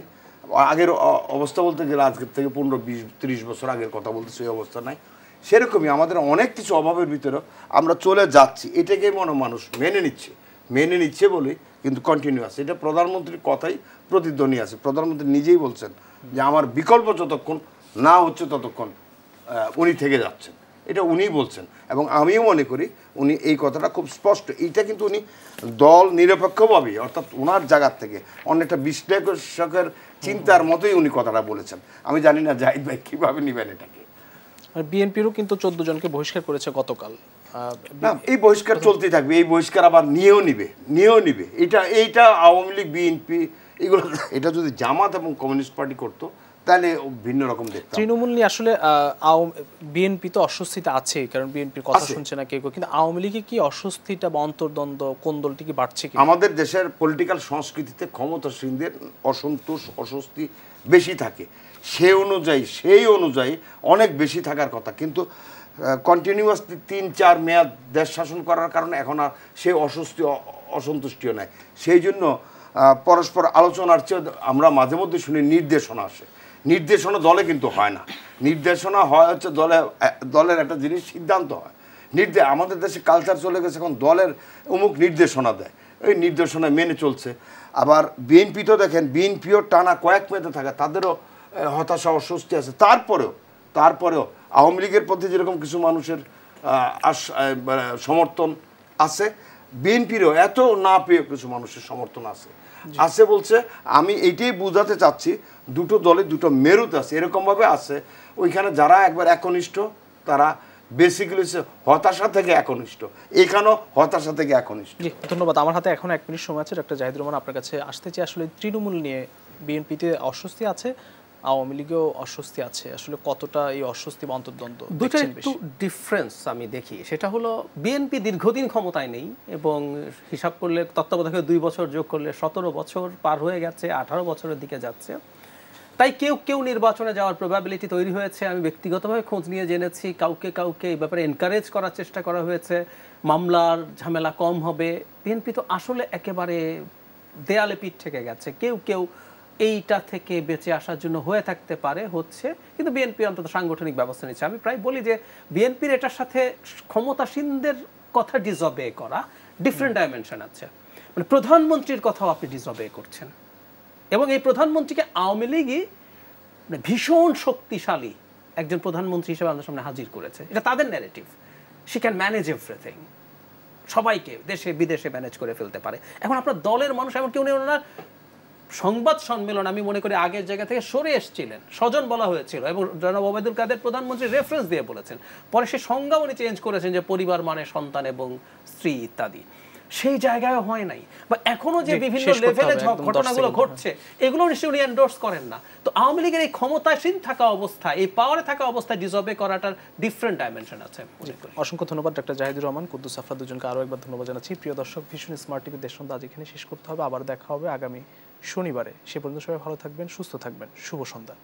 আগের অবস্থা বলতে গেলে আজকের থেকে 15-20-30 বছর আগের কথা বলতে, সেই অবস্থা নাই। সেরকমই আমাদের অনেক কিছু অভাবের ভিতরে আমরা চলে যাচ্ছি, এটাকেই মানুষ মেনে নিচ্ছে মেনে নিচ্ছে বলে কিন্তু কন্টিনিউ আছে। এটা প্রধানমন্ত্রীর কথাই প্রতিধ্বনি আছে। প্রধানমন্ত্রী নিজেই বলছেন যে আমার বিকল্প যতক্ষণ না হচ্ছে ততক্ষণ উনি থেকে যাচ্ছেন, এটা উনিই বলছেন। এবং আমিও মনে করি উনি এই কথাটা খুব স্পষ্ট। এইটা কিন্তু উনি দল নিরপেক্ষভাবেই, অর্থাৎ ওনার জায়গার থেকে অনেকটা বিশ্লেষকের চিন্তার মতোই উনি কথাটা বলেছেন। আমি জানি না জাহিদ ভাই কীভাবে নেবেন এটাকে। বিএনপিরও কিন্তু 14 জনকে বহিষ্কার করেছে গতকাল। না, এই বহিষ্কার চলতে থাকবে, এই বহিষ্কার আবার নিয়েও নিবে। এইটা আওয়ামী লীগ, বিএনপি এগুলো, এটা যদি জামাত এবং কমিউনিস্ট পার্টি করতো তাহলে ভিন্ন রকম দেখতাম। তৃণমূল নিয়ে আসলে বিএনপি তো অস্বস্তিতে আছে, কারণ বিএনপির কথা শুনছে না কেউ, কিন্তু আওয়ামী লীগে কি অস্বস্তিটা বা অন্তর্দ্বন্দ্ব কোন দলটি কি বাড়ছে কি? আমাদের দেশের পলিটিক্যাল সংস্কৃতিতে ক্ষমতাসীনদের অসন্তোষ, অস্বস্তি বেশি থাকে। সেই অনুযায়ী অনেক বেশি থাকার কথা, কিন্তু কন্টিনিউয়াসলি 3-4 মেয়াদ দেশ শাসন করার কারণে এখন আর সেই অসন্তুষ্টিও নাই। সেই জন্য পরস্পর আলোচনার চেয়ে আমরা মাঝে মধ্যে শুনি নির্দেশনা আসে। নির্দেশনা দলে কিন্তু হয় না। নির্দেশনা হয় হচ্ছে দলের একটা জিনিস সিদ্ধান্ত হয়। আমাদের দেশে কালচার চলে গেছে এখন দলের অমুক নির্দেশনা দেয়, ওই নির্দেশনা মেনে চলছে। আবার বিএনপি তো দেখেন, বিএনপিও টানা কয়েক মেয়াদে থাকে, তাদেরও হতাশা, অস্বস্তি আছে। তারপরেও আওয়ামী লীগের প্রতি যেরকম কিছু মানুষের সমর্থন আছে, বিএনপিরও এত না পেয়ে কিছু মানুষের সমর্থন আছে বলছে। আমি এইটাই বোঝাতে চাচ্ছি, দুটো দলে দুটো মেরুত আছে, এরকমভাবে আছে। ওইখানে যারা একবার একনিষ্ঠ তারা বেসিক্যালি হতাশা থেকে একনিষ্ঠ, এখানেও হতাশা থেকে একনিষ্ঠ। জি, ধন্যবাদ। আমার হাতে এখন 1 মিনিট সময় আছে। ডক্টর জাহিদ রহমান, আপনার কাছে আসতে চাই, আসলে তৃণমূল নিয়ে বিএনপিতে অস্বস্তি আছে, আওয়ামী লীগেও অস্বস্তি আছে, আসলে কতটা এই অস্বস্তি বা অন্তর্দ্বন্দ্ব দুটো একটু ডিফারেন্স আমি দেখি। সেটা হলো বিএনপি দীর্ঘদিন ক্ষমতায় নেই, এবং হিসাব করলে তত্ত্বাবধায়ক 2 বছর যোগ করলে 17 বছর পার হয়ে গেছে, 18 বছরের দিকে যাচ্ছে। তাই কেউ নির্বাচনে যাওয়ার প্রবাবিলিটি তৈরি হয়েছে। আমি ব্যক্তিগতভাবে খোঁজ নিয়ে জেনেছি কাউকে এই ব্যাপারে এনকারেজ করার চেষ্টা করা হয়েছে, মামলার ঝামেলা কম হবে। বিএনপি তো আসলে একেবারে দেয়ালে পিঠ থেকে গেছে। কেউ এইটা থেকে বেঁচে আসার জন্য হয়ে থাকতে পারে, হচ্ছে, কিন্তু বিএনপি অন্তত সাংগঠনিক ব্যবস্থা নিচ্ছে। আমি প্রায় বলি যে বিএনপির এটার সাথে ক্ষমতাসীনদের কথা ডিসঅবে করা ডিফারেন্ট ডাইমেনশন আছে। মানে প্রধানমন্ত্রীর কথাও আপনি ডিসঅবে করছেন, এবং এই প্রধানমন্ত্রীকে আওয়ামী লীগই ভীষণ শক্তিশালী একজন প্রধানমন্ত্রী হিসেবে আমাদের সামনে হাজির করেছে। এটা তাদের narrative. She can manage everything, সবাইকে দেশে বিদেশে ম্যানেজ করে ফেলতে পারে। এখন আপনার দলের মানুষ এমন কেউ নেই, ওনার সংবাদ সম্মেলন আমি মনে করি আগের জায়গা থেকে সরে এসেছিলেন, স্বজন বলা হয়েছিল, এবং জনাব ওবায়দুল কাদের প্রধানমন্ত্রী রেফারেন্স দিয়ে বলেছেন। পরে সে সংজ্ঞা উনি চেঞ্জ করেছেন যে পরিবার মানে সন্তান এবং স্ত্রী ইত্যাদি। সেই জায়গায় হয় নাই, বা এখনো যে বিভিন্ন লেভেলে ঘটনাগুলো ঘটছে এগুলো নিশ্চয়ই উনি এন্ডোর্স করেন না। তো আওয়ামী লীগের এই ক্ষমতাসীন থাকা অবস্থায়, এই পাওয়ারে থাকা অবস্থায় ডিসঅবে করাটার ডিফারেন্ট ডাইমেনশন আছে। অসংখ্য ধন্যবাদ ডক্টর জাহিদুর রহমান, কুদ্দুস আফরাদ, দুজনকে আরও একবার ধন্যবাদ জানাচ্ছি। প্রিয় দর্শক, ভীষণ স্মার্ট টিভি দেশ সন্ধ্যা আজ এখানে শেষ করতে হবে। আবার দেখা হবে আগামী শনিবারে। সে পর্যন্ত সবাই ভালো থাকবেন, সুস্থ থাকবেন। শুভ সন্ধ্যা।